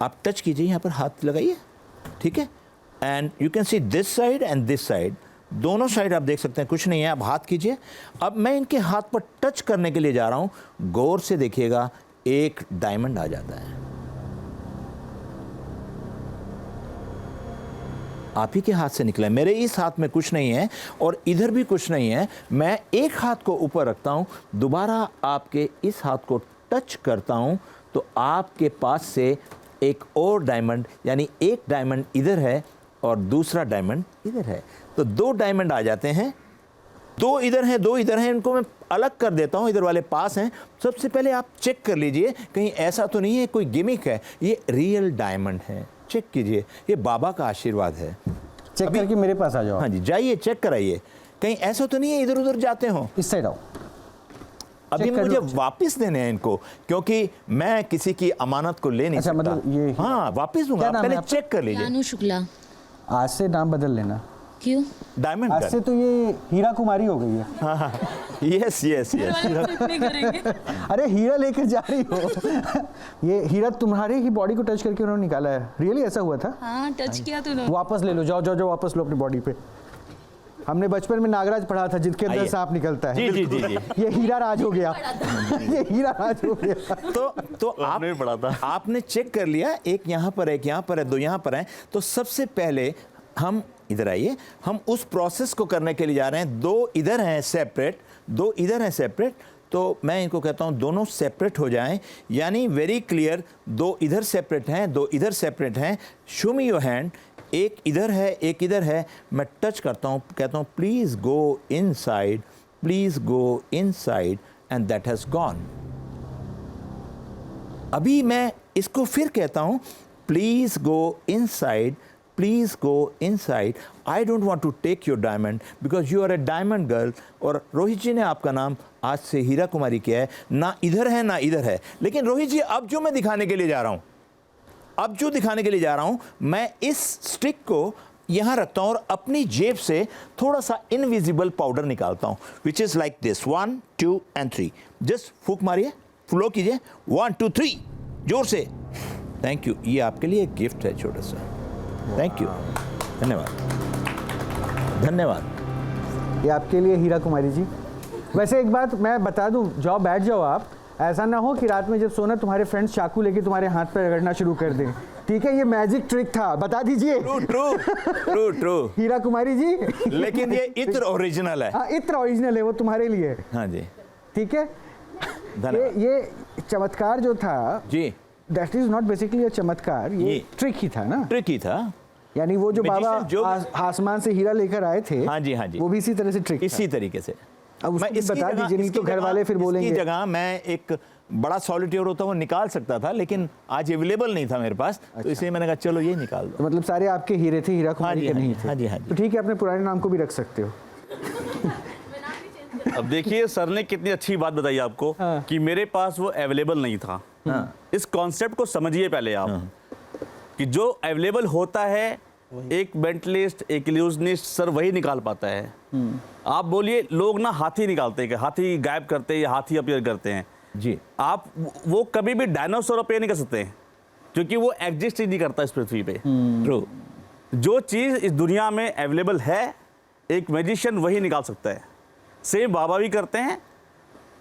आप टच कीजिए, यहाँ पर हाथ लगाइए, ठीक है। And you can see this side and this side, दोनों साइड आप देख सकते हैं, कुछ नहीं है। आप हाथ कीजिए। अब मैं इनके हाथ पर टच करने के लिए जा रहा हूं। गौर से देखिएगा, एक डायमंड आ जाता है। आप ही के हाथ से निकला है, मेरे इस हाथ में कुछ नहीं है और इधर भी कुछ नहीं है। मैं एक हाथ को ऊपर रखता हूं, दोबारा आपके इस हाथ को टच करता हूं, तो आपके पास से एक और डायमंड, यानी एक डायमंड इधर है और दूसरा डायमंड इधर है, तो 2 डायमंड आ जाते हैं। 2 इधर हैं, 2 इधर हैं। इनको मैं अलग कर देता हूं, इधर वाले पास हैं। सबसे पहले आप चेक कर लीजिए, कहीं ऐसा तो नहीं है कोई गिमिक है। ये रियल डायमंड है, चेक कीजिए। ये बाबा का आशीर्वाद है।
चेक करके मेरे पास आ जाओ।
हाँ जी, जाइए चेक कराइए, कहीं ऐसा तो नहीं है इधर उधर जाते हो।
इस साइड आओ।
अभी मुझे वापस देने हैं इनको, क्योंकि मैं किसी की अमानत को ले नहीं सकता।
मतलब ये
हाँ, वापस दूंगा। पहले चेक कर लीजिए।
अनु शुक्ला।
आज से नाम बदल लेना।
क्यों?
डायमंड
आज से तो ये हीरा कुमारी हो गई है।
Yes yes yes.
अरे हीरा लेकर जा रही हो। ये हीरा तुम्हारे ही बॉडी को टच करके उन्होंने निकाला है। रियली ऐसा हुआ था?
हाँ, टच किया तूने।
वापस ले लो, जाओ जाओ जाओ, वापस लो अपनी बॉडी पे। हमने बचपन में नागराज पढ़ा था जिसके अंदर सांप निकलता है।
जी जी जी जी।
ये हीरा राज हो गया। ये हीरा राज हो गया।
तो आपने पढ़ा था, आपने चेक कर लिया, एक यहाँ पर है, एक यहाँ पर है, दो यहाँ पर है। तो सबसे पहले हम इधर आइए, हम उस प्रोसेस को करने के लिए जा रहे हैं। 2 इधर हैं सेपरेट, 2 इधर हैं सेपरेट। तो मैं इनको कहता हूँ दोनों सेपरेट हो जाएं, यानी वेरी क्लियर, 2 इधर सेपरेट हैं, 2 इधर सेपरेट हैं। Show me your hand. एक इधर है, एक इधर है। मैं टच करता हूँ, कहता हूँ please go inside, please go inside, and that has gone. अभी मैं इसको फिर कहता हूँ please go inside, please go inside. I don't want to take your diamond because you are a diamond girl. और रोहित जी ने आपका नाम आज से हीरा कुमारी किया है। ना इधर है ना इधर है। लेकिन रोहित जी, अब जो मैं दिखाने के लिए जा रहा हूँ, अब जो दिखाने के लिए जा रहा हूँ, मैं इस स्टिक को यहाँ रखता हूँ और अपनी जेब से थोड़ा सा इनविजिबल पाउडर निकालता हूँ, which is like this. 1 2 and 3। Just फूक मारिए, फ्लो कीजिए। 1 2 3, जोर से। Thank you. ये आपके लिए एक गिफ्ट है छोटा सा। थैंक यू, धन्यवाद धन्यवाद।
ये आपके लिए हीरा कुमारी जी। वैसे एक बात मैं बता दूं, जाओ बैठ जाओ आप। ऐसा ना हो कि रात में जब सोना तुम्हारे फ्रेंड्स चाकू लेके तुम्हारे हाथ पे रगड़ना शुरू कर दें। ठीक है, ये मैजिक ट्रिक था, बता दीजिए।
ट्रू
हीरा कुमारी जी।
लेकिन ये इत्र ओरिजिनल है।
हाँ, इत्र ओरिजिनल है, वो तुम्हारे लिए।
हाँ जी,
ठीक है। ये चमत्कार जो था जी, that is not basically a चमत्कार, ये ट्रिक ही था ना।
ट्रिक ही था,
यानी वो जो बाबा आसमान से हीरा लेकर आए थे।
हाँ जी हाँ जी,
वो भी इसी तरह से ट्रिक,
इसी तरीके से।
अब मैं बता दीजिए, नहीं तो घर वाले फिर बोलेंगे।
इसकी जगह मैं एक बड़ा सॉलिटेयर होता वो निकाल सकता था, लेकिन आज अवेलेबल नहीं था मेरे पास। तो इसलिए मैंने कहा चलो ये निकाल दो।
तो मतलब सारे आपके हीरे थे, हीरा कुमारी के नहीं थे।
हाँ जी हाँ जी।
तो ठीक है, अपने पुराने नाम को भी रख सकते हो।
अब देखिए, सर ने कितनी अच्छी बात बताई आपको कि मेरे पास वो अवेलेबल नहीं था। इस कॉन्सेप्ट को समझिए पहले आप, कि जो अवेलेबल होता है एक मेंटलिस्ट, एक इल्यूजनिस्ट, सर वही निकाल पाता है। आप बोलिए, लोग ना हाथी निकालते हैं, कि हाथी गायब करते हैं या हाथी अपीयर करते हैं जी। आप वो कभी भी डायनासोर अपीयर नहीं कर सकते हैं, क्योंकि वो एग्जिस्ट ही नहीं करता इस पृथ्वी पे। ट्रू। जो चीज़ इस दुनिया में अवेलेबल है, एक मैजिशियन वही निकाल सकता है। सेम बाबा भी करते हैं,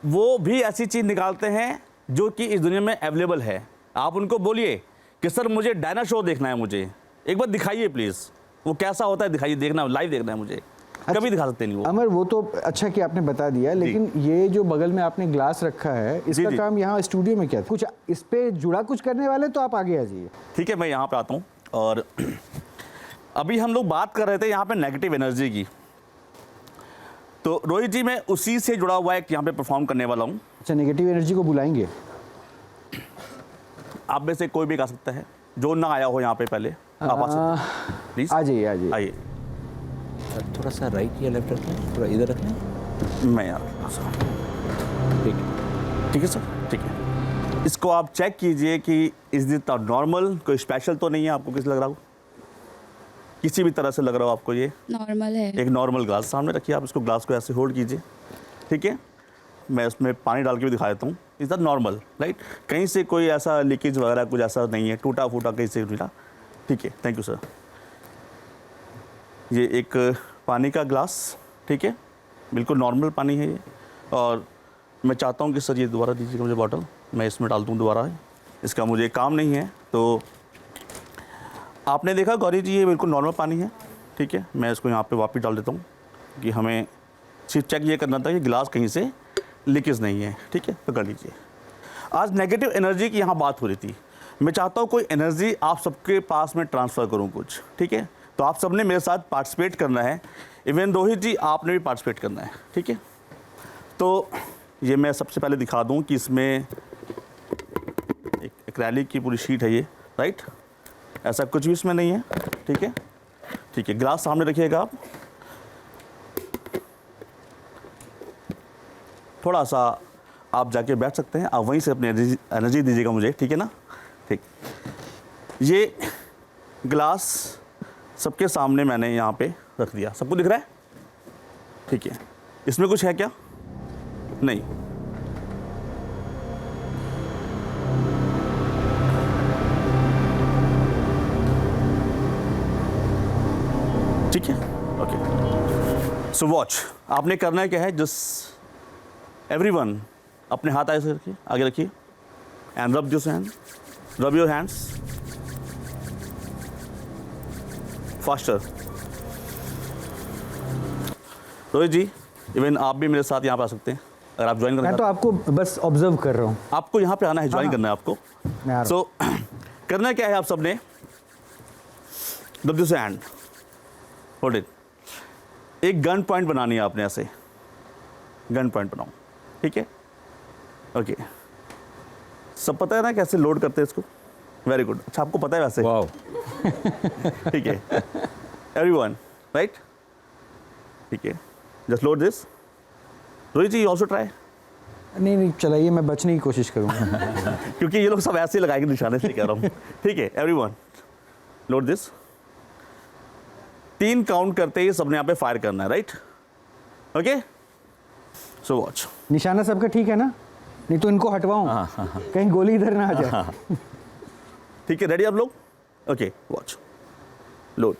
वो भी ऐसी चीज़ निकालते हैं जो कि इस दुनिया में अवेलेबल है। आप उनको बोलिए कि सर मुझे डायनासोर देखना है, मुझे एक बार दिखाइए प्लीज़, वो कैसा होता है दिखाइए, देखना लाइव देखना है मुझे। अच्छा, कभी दिखा सकते नहीं वो।
अमर, वो तो अच्छा कि आपने बता दिया, लेकिन ये जो बगल में आपने ग्लास रखा है, इसका काम यहाँ स्टूडियो में क्या था? कुछ इस पे जुड़ा कुछ करने वाले, तो आप आगे आ जाइए।
ठीक है, मैं यहाँ पे आता हूँ। और अभी हम लोग बात कर रहे थे यहाँ पे नेगेटिव एनर्जी की, तो रोहित जी मैं उसी से जुड़ा हुआ एक यहाँ पे परफॉर्म करने वाला हूँ।
अच्छा, नेगेटिव एनर्जी को बुलाएंगे?
आप में से कोई भी गा सकता है जो ना आया हो यहाँ पे पहले। आप आ सकते, प्लीज
आ जाइए, आ जाइए।
आइए,
थोड़ा सा राइट या लेफ्ट रखें, थोड़ा इधर रखें।
मैं यार ठीक है सर, ठीक है। इसको आप चेक कीजिए कि इज इट नॉर्मल, कोई स्पेशल तो नहीं है आपको, किस लग रहा हो, किसी भी तरह से लग रहा हो आपको? ये
नॉर्मल है।
एक नॉर्मल ग्लास सामने रखिए, आप इसको ग्लास को ऐसे होल्ड कीजिए, ठीक है। मैं उसमें पानी डाल के भी दिखा देता हूँ। Is that normal, right? कहीं से कोई ऐसा लीकेज वगैरह कुछ ऐसा नहीं है, टूटा फूटा कहीं से मिला, ठीक है। Thank you sir. ये एक पानी का ग्लास, ठीक है, बिल्कुल नॉर्मल पानी है ये। और मैं चाहता हूँ कि सर ये दोबारा दीजिएगा मुझे बॉटल, मैं इसमें डाल दूँ दोबारा, इसका मुझे काम नहीं है। तो आपने देखा गौरी जी, ये बिल्कुल नॉर्मल पानी है, ठीक है। मैं इसको यहाँ पे वापस डाल देता हूँ कि हमें सिर्फ चेक ये करना था कि गिलास कहीं से लीकेज नहीं है, ठीक है। तो कर लीजिए। आज नेगेटिव एनर्जी की यहाँ बात हो रही थी। मैं चाहता हूँ कोई एनर्जी आप सबके पास में ट्रांसफ़र करूँ कुछ, ठीक है। तो आप सबने मेरे साथ पार्टिसिपेट करना है। इवन रोहित जी आपने भी पार्टिसिपेट करना है, ठीक है। तो ये मैं सबसे पहले दिखा दूँ कि इसमें एक एक्रेलिक की पूरी शीट है ये, राइट। ऐसा कुछ भी इसमें नहीं है, ठीक है, ठीक है। ग्लास सामने रखिएगा आप, थोड़ा सा आप जाके बैठ सकते हैं, आप वहीं से अपनी एनर्जी दीजिएगा मुझे, ठीक है ना। ठीक, ये ग्लास सबके सामने मैंने यहाँ पे रख दिया। सबको दिख रहा है? ठीक है। इसमें कुछ है क्या? नहीं। ठीक है, ओके। सो वॉच, आपने करना है क्या है, जस्ट एवरीवन अपने हाथ आगे रखिए and rub this hand, rub your hands faster. Rohit ji, even आप भी मेरे साथ यहाँ पे आ सकते हैं अगर आप ज्वाइन करना।
मैं तो आपको बस ऑब्जर्व कर रहा हूँ।
आपको यहाँ पे आना है, ज्वाइन
हाँ,
करना है आपको।
मैं आ रहा
सो करना क्या है आप सबने, रब दिस हैंड, होल्ड इट। एक गन पॉइंट बनानी है आपने, ऐसे गन पॉइंट बनाओ, ठीक है? ओके, सब पता है ना कैसे लोड करते हैं इसको? Very good. अच्छा, आपको पता है वैसे?
वाओ।
ठीक है, एवरीवन, राइट? ठीक है, just load this. Rohit ji, also try.
नहीं, चलाइए, मैं बचने की कोशिश करूँगा।
क्योंकि ये लोग सब ऐसे ही लगाएंगे निशाने से, कह रहा हूँ। ठीक है, एवरीवन लोड दिस। 3 काउंट करते ही सबने यहाँ पे फायर करना है, राइट? Okay, so watch.
निशाना सबका ठीक है ना? नहीं तो इनको हटवाऊं, कहीं गोली इधर ना आ जाए।
ठीक है, रेडी आप लोग? Okay, watch, load.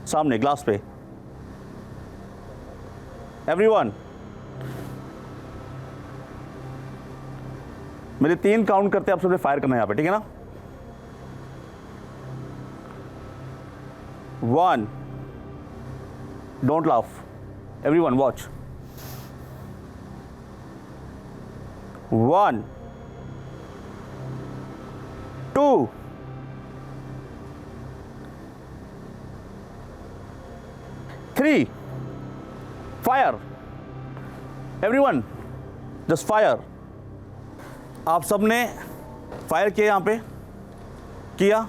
सामने ग्लास पे, एवरीवन। मेरे 3 काउंट करते आप सबने फायर करना है यहाँ पे, ठीक है ना? 1, don't laugh, everyone watch. 1, 2, 3, fire, everyone just fire. आप सबने फायर किया यहाँ पे, किया।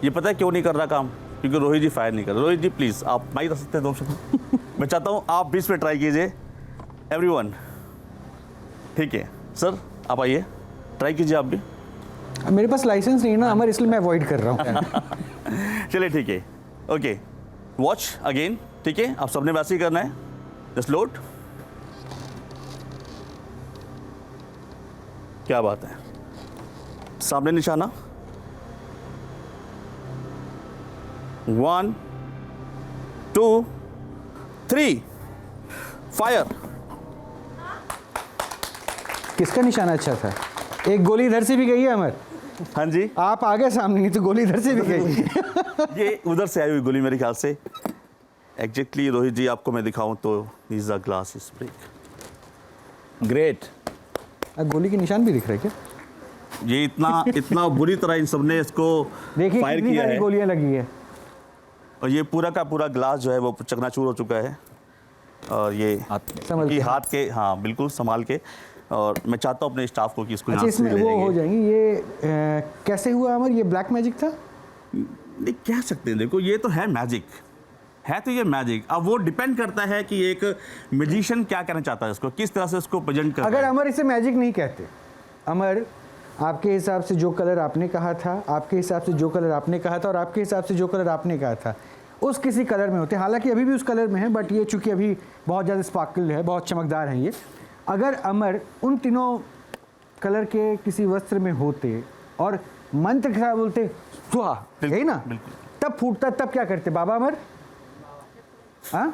ये पता है क्यों नहीं कर रहा काम? क्योंकि रोहित जी फायर नहीं कर रहे। रोहित जी प्लीज़, आप माइक रख सकते हैं 2 सेकंड? मैं चाहता हूँ आप 20 पे ट्राई कीजिए, एवरीवन। ठीक है सर, आप आइए, ट्राई कीजिए आप भी।
मेरे पास लाइसेंस नहीं है ना अमर, इसलिए मैं अवॉइड कर रहा हूँ।
चलिए ठीक है, ओके, वॉच अगेन। ठीक है, आप सबने वैसे ही करना है, जस्ट लोड। क्या बात है, सामने निशाना। 1, 2, 3, फायर।
किसका निशाना अच्छा था? एक गोली इधर से भी गई है अमर।
हाँ जी,
आप आगे सामने, नहीं तो गोली इधर से भी गई।
ये उधर से आई हुई गोली मेरे ख्याल से। एग्जैक्टली रोहित जी, आपको मैं दिखाऊं तो is a glass is break.
Great.
गोली के निशान भी दिख रहे क्या?
ये इतना बुरी तरह इन सबने इसको
देखिए
फायर
कितनी
किया
सारी
है,
गोलियां लगी है।
और ये पूरा का पूरा ग्लास जो है वो चकनाचूर हो चुका है। और ये
संभल के।
हाथ के, हाँ बिल्कुल संभाल के। और मैं चाहता हूँ अपने स्टाफ को कि इसको
अच्छा,
यहाँ से
इसमें
ले
वो हो
जाएंगे।
जाएंगी। ये कैसे हुआ अमर? ये ब्लैक मैजिक था?
नहीं कह सकते हैं, देखो ये तो है मैजिक, है तो ये मैजिक। अब वो डिपेंड करता है कि एक मैजिशियन क्या कहना चाहता है, इसको किस तरह से इसको प्रेजेंट करता है।
अगर अमर इसे मैजिक नहीं कहते, अमर आपके हिसाब से जो कलर आपने कहा था, आपके हिसाब से जो कलर आपने कहा था, और आपके हिसाब से जो कलर आपने कहा था, उस किसी कलर में होते, हालांकि अभी भी उस कलर में है, बट ये चूंकि अभी बहुत ज़्यादा स्पार्कल है, बहुत चमकदार है ये। अगर अमर उन तीनों कलर के किसी वस्त्र में होते और मंत्र क्या बोलते, स्वाहा, यही ना, तब फूटता, तब क्या करते बाबा अमर? हाँ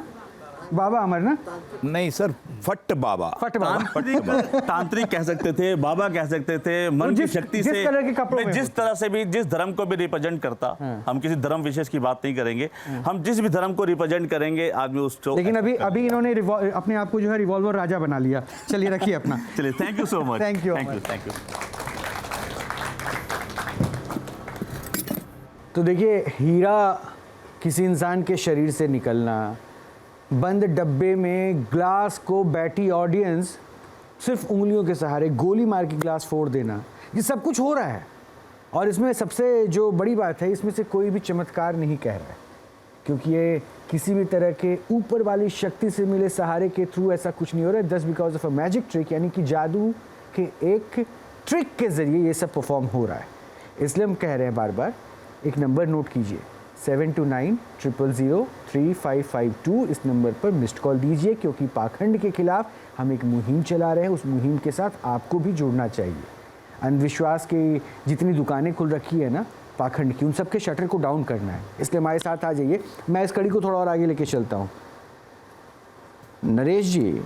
बाबा अमर ना?
नहीं सर, फट बाबा।
फट बाबा।
तांत्रिक कह सकते थे, बाबा कह सकते थे, मन की शक्ति से,
जिस कलर के कपड़ों में
जिस तरह से भी, जिस धर्म को भी रिप्रेजेंट करता। हम किसी धर्म विशेष की बात नहीं करेंगे, हम जिस भी धर्म को रिप्रेजेंट करेंगे आदमी उसको।
लेकिन अभी इन्होंने अपने आप को जो है रिवॉल्वर राजा बना लिया। चलिए रखिए अपना।
चलिए, thank you so much.
Thank you,
thank you.
तो देखिए, हीरा किसी इंसान के शरीर से निकलना, बंद डब्बे में ग्लास को बैठी ऑडियंस सिर्फ उंगलियों के सहारे गोली मार के ग्लास फोड़ देना, ये सब कुछ हो रहा है। और इसमें सबसे जो बड़ी बात है, इसमें से कोई भी चमत्कार नहीं कह रहा है, क्योंकि ये किसी भी तरह के ऊपर वाली शक्ति से मिले सहारे के थ्रू ऐसा कुछ नहीं हो रहा है। Just because of a magic trick, यानी कि जादू के एक ट्रिक के ज़रिए ये सब परफॉर्म हो रहा है। इसलिए हम कह रहे हैं बार बार एक नंबर नोट कीजिए 7290003552। इस नंबर पर मिस्ड कॉल दीजिए, क्योंकि पाखंड के खिलाफ हम एक मुहिम चला रहे हैं। उस मुहिम के साथ आपको भी जुड़ना चाहिए। अंधविश्वास की जितनी दुकानें खुल रखी है ना पाखंड की, उन सब के शटर को डाउन करना है। इसलिए हमारे साथ आ जाइए, मैं इस कड़ी को थोड़ा और आगे लेके चलता हूँ। नरेश जी,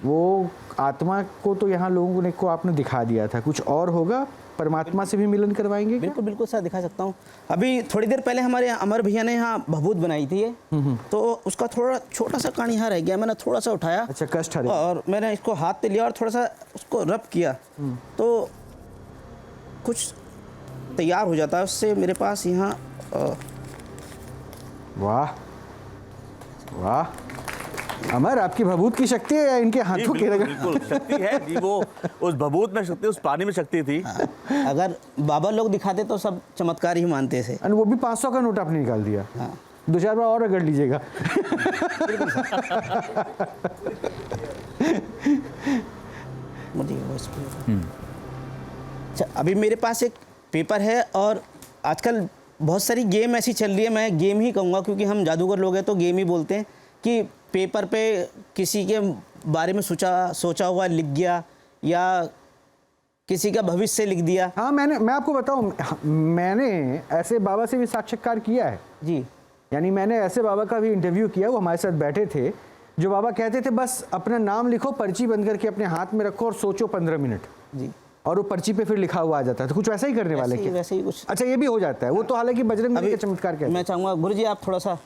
वो आत्मा को तो यहाँ लोगों को आपने दिखा दिया था, कुछ और होगा? परमात्मा से भी मिलन करवाएंगे?
बिल्कुल बिल्कुल सर, दिखा सकता हूँ। अभी थोड़ी देर पहले हमारे अमर भैया ने यहाँ भभूत बनाई थी ये, तो उसका थोड़ा छोटा सा कण यहाँ रह गया। मैंने थोड़ा सा उठाया,
अच्छा, कष्ट है,
और मैंने इसको हाथ पे लिया और थोड़ा सा उसको रब किया, तो कुछ तैयार हो जाता है उससे। मेरे पास यहाँ
वाह वाह, अमर, आपकी भभूत की शक्ति है या इनके हाथों के रगड़?
बिल्कुल शक्ति है जी, वो उस भभूत में शक्ति, उस पानी में शक्ति थी।
अगर बाबा लोग दिखाते तो सब चमत्कार ही मानते थे।
और वो भी 500 का नोट आपने निकाल दिया।
हाँ।
2-4 बार और रगड़ लीजिएगा।
अच्छा, अभी मेरे पास एक पेपर है, और आजकल बहुत सारी गेम ऐसी चल रही है, मैं गेम ही कहूँगा क्योंकि हम जादूगर लोग हैं तो गेम ही बोलते हैं, कि पेपर पे किसी के बारे में सोचा हुआ लिख गया, या किसी का भविष्य लिख दिया।
हाँ, मैं आपको बताऊँ, मैंने ऐसे बाबा से भी साक्षात्कार किया है
जी।
यानी मैंने ऐसे बाबा का भी इंटरव्यू किया, वो हमारे साथ बैठे थे, जो बाबा कहते थे बस अपना नाम लिखो, पर्ची बंद करके अपने हाथ में रखो और सोचो 15 मिनट
जी,
और वो पर्ची पे फिर लिखा हुआ आ जाता है। तो कुछ वैसा ही करने वाले क्या?
वैसे ही कुछ।
अच्छा, ये भी हो जाता है। वो तो हालांकि बजरंग बली का चमत्कार कहते हैं।
मैं चाहूँगा गुरु जी आप थोड़ा सा,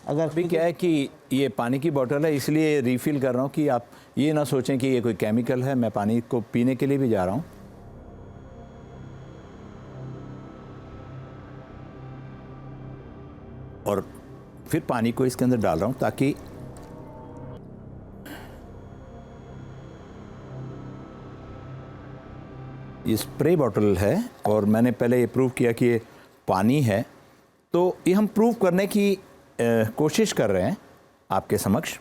अगर
अभी क्या है कि ये पानी की बोतल है, इसलिए रिफ़िल कर रहा हूँ कि आप ये ना सोचें कि ये कोई केमिकल है। मैं पानी को पीने के लिए भी जा रहा हूँ। और फिर पानी को इसके अंदर डाल रहा हूँ ताकि ये स्प्रे बॉटल है, और मैंने पहले ये प्रूव किया कि ये पानी है। तो ये हम प्रूव करने की कोशिश कर रहे हैं आपके समक्ष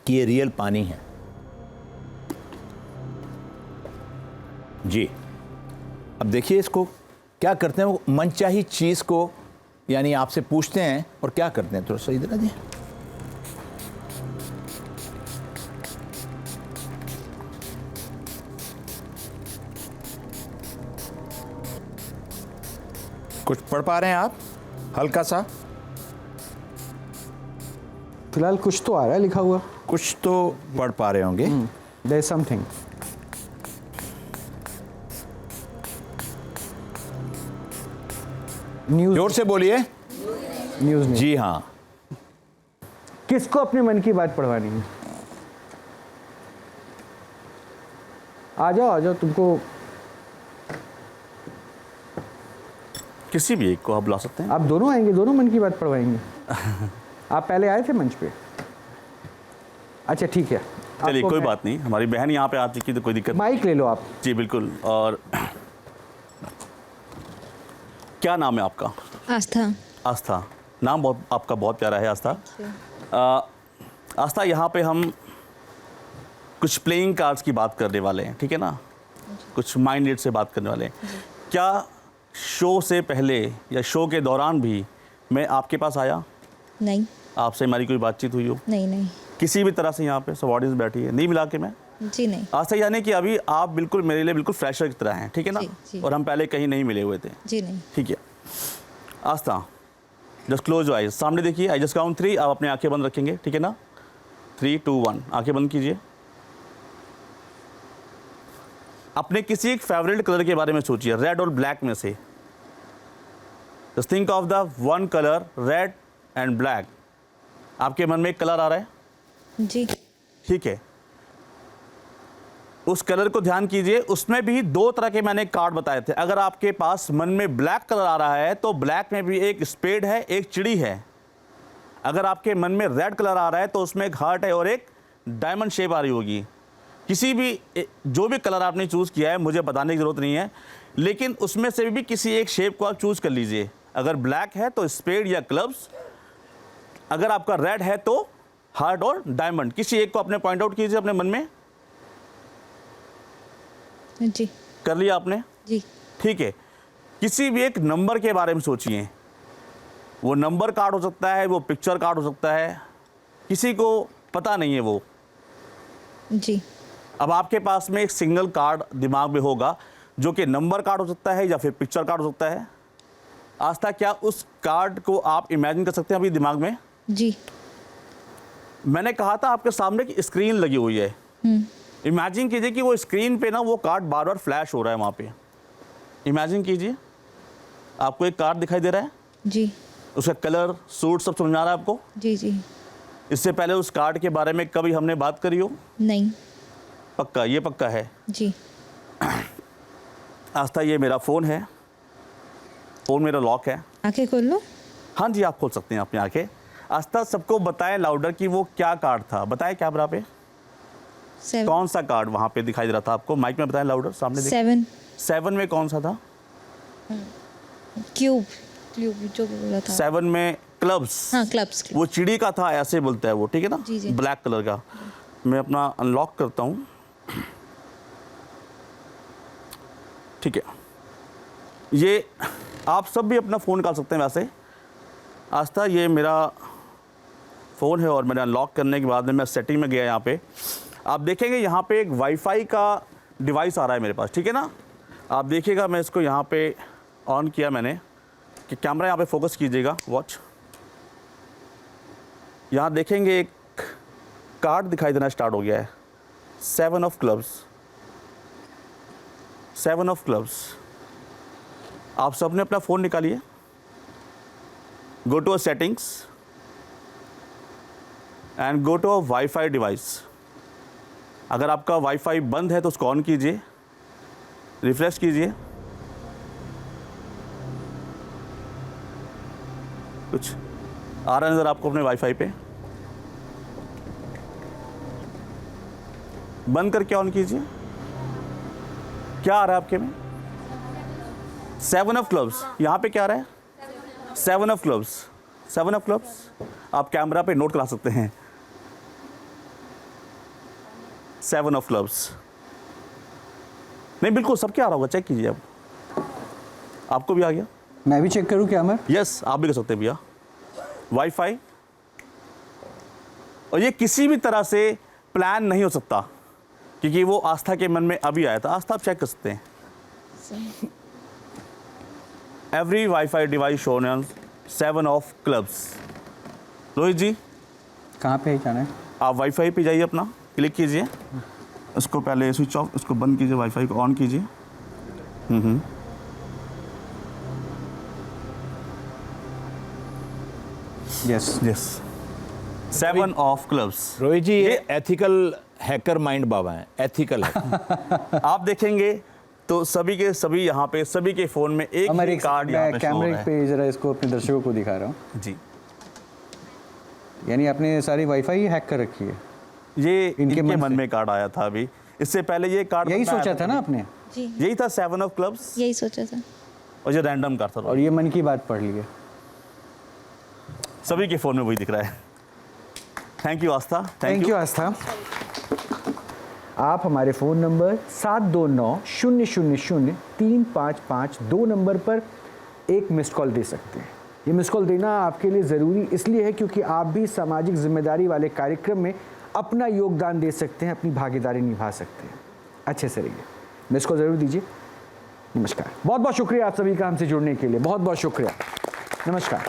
कि ये रियल पानी है। जी, अब देखिए इसको क्या करते हैं, वो मनचाही चीज़ को यानी आपसे पूछते हैं और क्या करते हैं। थोड़ा सा इधर आ जाइए। कुछ पढ़ पा रहे हैं आप? हल्का सा
फिलहाल कुछ तो आ रहा है लिखा हुआ,
कुछ तो पढ़ पा रहे होंगे।
There is something. न्यूज़,
जोर से बोलिए।
न्यूज़ में।
जी हाँ।
किसको अपने मन की बात पढ़वानी है? आ जाओ, तुमको
किसी भी एक को आप बुला सकते हैं।
आप दोनों आएंगे, दोनों मन की बात पढ़वाएंगे। आप पहले आए थे मंच पे? अच्छा ठीक है,
चलिए कोई बात नहीं, हमारी बहन यहाँ पे आ चुकी तो कोई दिक्कत।
माइक ले लो आप।
जी बिल्कुल। और क्या नाम है आपका?
आस्था।
आस्था, नाम बहुत आपका बहुत प्यारा है आस्था। आस्था, यहाँ पे हम कुछ प्लेइंग कार्ड्स की बात करने वाले हैं, ठीक है ना? कुछ माइंड रीड से बात करने वाले हैं। क्या शो से पहले या शो के दौरान भी मैं आपके पास आया?
नहीं।
आपसे हमारी कोई बातचीत हुई हो?
नहीं।
किसी भी तरह से यहाँ पे सब ऑडियंस बैठी है, नहीं मिला के मैं?
जी नहीं।
आस्था, यानी कि अभी आप बिल्कुल मेरे लिए बिल्कुल फ्रेशर की तरह हैं, ठीक है ना?
जी।
और हम पहले कहीं नहीं मिले हुए थे।
जी नहीं।
ठीक है आस्था, जस्ट क्लोज योर आइज, सामने देखिए। आई जस्ट काउंट 3, आप अपने आंखें बंद रखेंगे, ठीक है ना? 3, 2, 1, आंखें बंद कीजिए। अपने किसी एक फेवरेट कलर के बारे में सोचिए, रेड और ब्लैक में से। Just think of the one colour, red and black. आपके मन में एक कलर आ रहा है?
जी।
ठीक है, उस कलर को ध्यान कीजिए। उसमें भी 2 तरह के मैंने कार्ड बताए थे। अगर आपके पास मन में ब्लैक कलर आ रहा है तो ब्लैक में भी एक स्पेड है, एक चिड़ी है। अगर आपके मन में रेड कलर आ रहा है तो उसमें एक हार्ट है और एक डायमंड शेप आ रही होगी। किसी भी जो भी कलर आपने चूज़ किया है मुझे बताने की ज़रूरत नहीं है, लेकिन उसमें से भी किसी एक शेप को आप चूज़ कर लीजिए। अगर ब्लैक है तो स्पेड या क्लब्स, अगर आपका रेड है तो हार्ट और डायमंड। किसी एक को अपने पॉइंट आउट कीजिए अपने मन में।
जी।
कर लिया आपने?
जी।
ठीक है, किसी भी एक नंबर के बारे में सोचिए। वो नंबर कार्ड हो सकता है, वो पिक्चर कार्ड हो सकता है, किसी को पता नहीं है वो।
जी।
अब आपके पास में एक सिंगल कार्ड दिमाग में होगा जो कि नंबर कार्ड हो सकता है या फिर पिक्चर कार्ड हो सकता है। आस्था, क्या उस कार्ड को आप इमेजिन कर सकते हैं अभी दिमाग में?
जी।
मैंने कहा था आपके सामने कि स्क्रीन लगी हुई है। इमेजिन कीजिए कि वो स्क्रीन पे ना वो कार्ड बार बार फ्लैश हो रहा है वहाँ पे। इमेजिन कीजिए आपको एक कार्ड दिखाई दे रहा है।
जी।
उसका कलर, सूट सब समझ आ रहा है आपको?
जी जी।
इससे पहले उस कार्ड के बारे में कभी हमने बात करी हो?
नहीं।
पक्का? ये पक्का है?
जी।
आस्था, ये मेरा फ़ोन है, फ़ोन मेरा लॉक है।
आंखें खोल लो।
हाँ जी, आप खोल सकते हैं अपनी आंखें। आस्था, सबको बताएं लाउडर कि वो क्या कार्ड था। बताएं कैमरा पे
7।
कौन सा कार्ड वहाँ पे दिखाई दे रहा था आपको? माइक में बताएं लाउडर, सामने देखिए।
7।
7 में कौन सा था?
क्यूब जो बोला था।
7 में क्लब्स।
हाँ, क्लब्स।
वो चिड़ी का था, ऐसे बोलता है वो, ठीक है ना?
जी जी।
ब्लैक कलर का। मैं अपना अनलॉक करता हूँ। ठीक है, ये आप सब भी अपना फ़ोन निकाल सकते हैं वैसे। आस्था, ये मेरा फ़ोन है और मैंने अनलॉक करने के बाद में मैं सेटिंग में गया। यहाँ पे आप देखेंगे, यहाँ पे एक वाईफाई का डिवाइस आ रहा है मेरे पास, ठीक है ना? आप देखिएगा, मैं इसको यहाँ पे ऑन किया मैंने कि कैमरा यहाँ पे फोकस कीजिएगा। वॉच, यहाँ देखेंगे एक कार्ड दिखाई देना स्टार्ट हो गया है। 7 ऑफ क्लब्स। 7 of clubs. आप सबने अपना फ़ोन निकालिए, go to settings and go to wifi device. अगर आपका वाईफाई बंद है तो उसको ऑन कीजिए, रिफ्रेश कीजिए। कुछ आ रहा है नज़र आपको अपने वाईफाई पे? बंद करके ऑन कीजिए। क्या आ रहा है आपके में? 7 ऑफ क्लब्स। यहाँ पे क्या आ रहा है? 7 ऑफ क्लब्स। 7 ऑफ क्लब्स आप कैमरा पे नोट करा सकते हैं। 7 ऑफ क्लब्स। नहीं, बिल्कुल सबके आ रहा होगा, चेक कीजिए आप। आपको भी आ गया?
मैं भी चेक करूं क्या अमर?
यस, आप भी कर सकते हैं भैया। वाईफाई, और ये किसी भी तरह से प्लान नहीं हो सकता क्योंकि वो आस्था के मन में अभी आया था। आस्था, आप चेक कर सकते हैं। Every wifi device shown on 7 of clubs. Rohit ji,
कहाँ पे जाना है?
आप वाईफाई पे जाइए, अपना क्लिक कीजिए, इसको पहले स्विच ऑफ, इसको बंद कीजिए, वाईफाई को ऑन कीजिए।
Yes
yes, 7 of clubs.
Rohit ji, ये एथिकल हैकर माइंड बाबा हैं, एथिकल है।
आप देखेंगे तो सभी के सभी यहाँ पे सभी के फोन में एक ही कार्ड यहाँ पे शो हो रहा
कैमरे
है।
पे जरा इसको अपने दर्शकों को दिखा रहा हूँ
जी,
यानी आपने सारी वाईफाई हैक कर रखी है।
ये इनके मन
से।
में कार्ड आया था अभी। इससे पहले ये कार्ड
यही
बताया
सोचा था ना आपने?
जी।
यही था 7 ऑफ क्लब्स,
यही सोचा था।
और ये रैंडम कार्ड था
और ये मन की बात पढ़ ली है।
सभी के फोन में वही दिख रहा है। Thank you Aastha.
Thank you Aastha. आप हमारे फ़ोन नंबर 729-000-3552 नंबर पर एक मिस्ड कॉल दे सकते हैं। ये मिस्ड कॉल देना आपके लिए ज़रूरी इसलिए है क्योंकि आप भी सामाजिक जिम्मेदारी वाले कार्यक्रम में अपना योगदान दे सकते हैं, अपनी भागीदारी निभा सकते हैं। अच्छे से रहिए, मिस्ड कॉल ज़रूर दीजिए। नमस्कार, बहुत बहुत शुक्रिया आप सभी का हमसे जुड़ने के लिए, बहुत बहुत शुक्रिया। नमस्कार।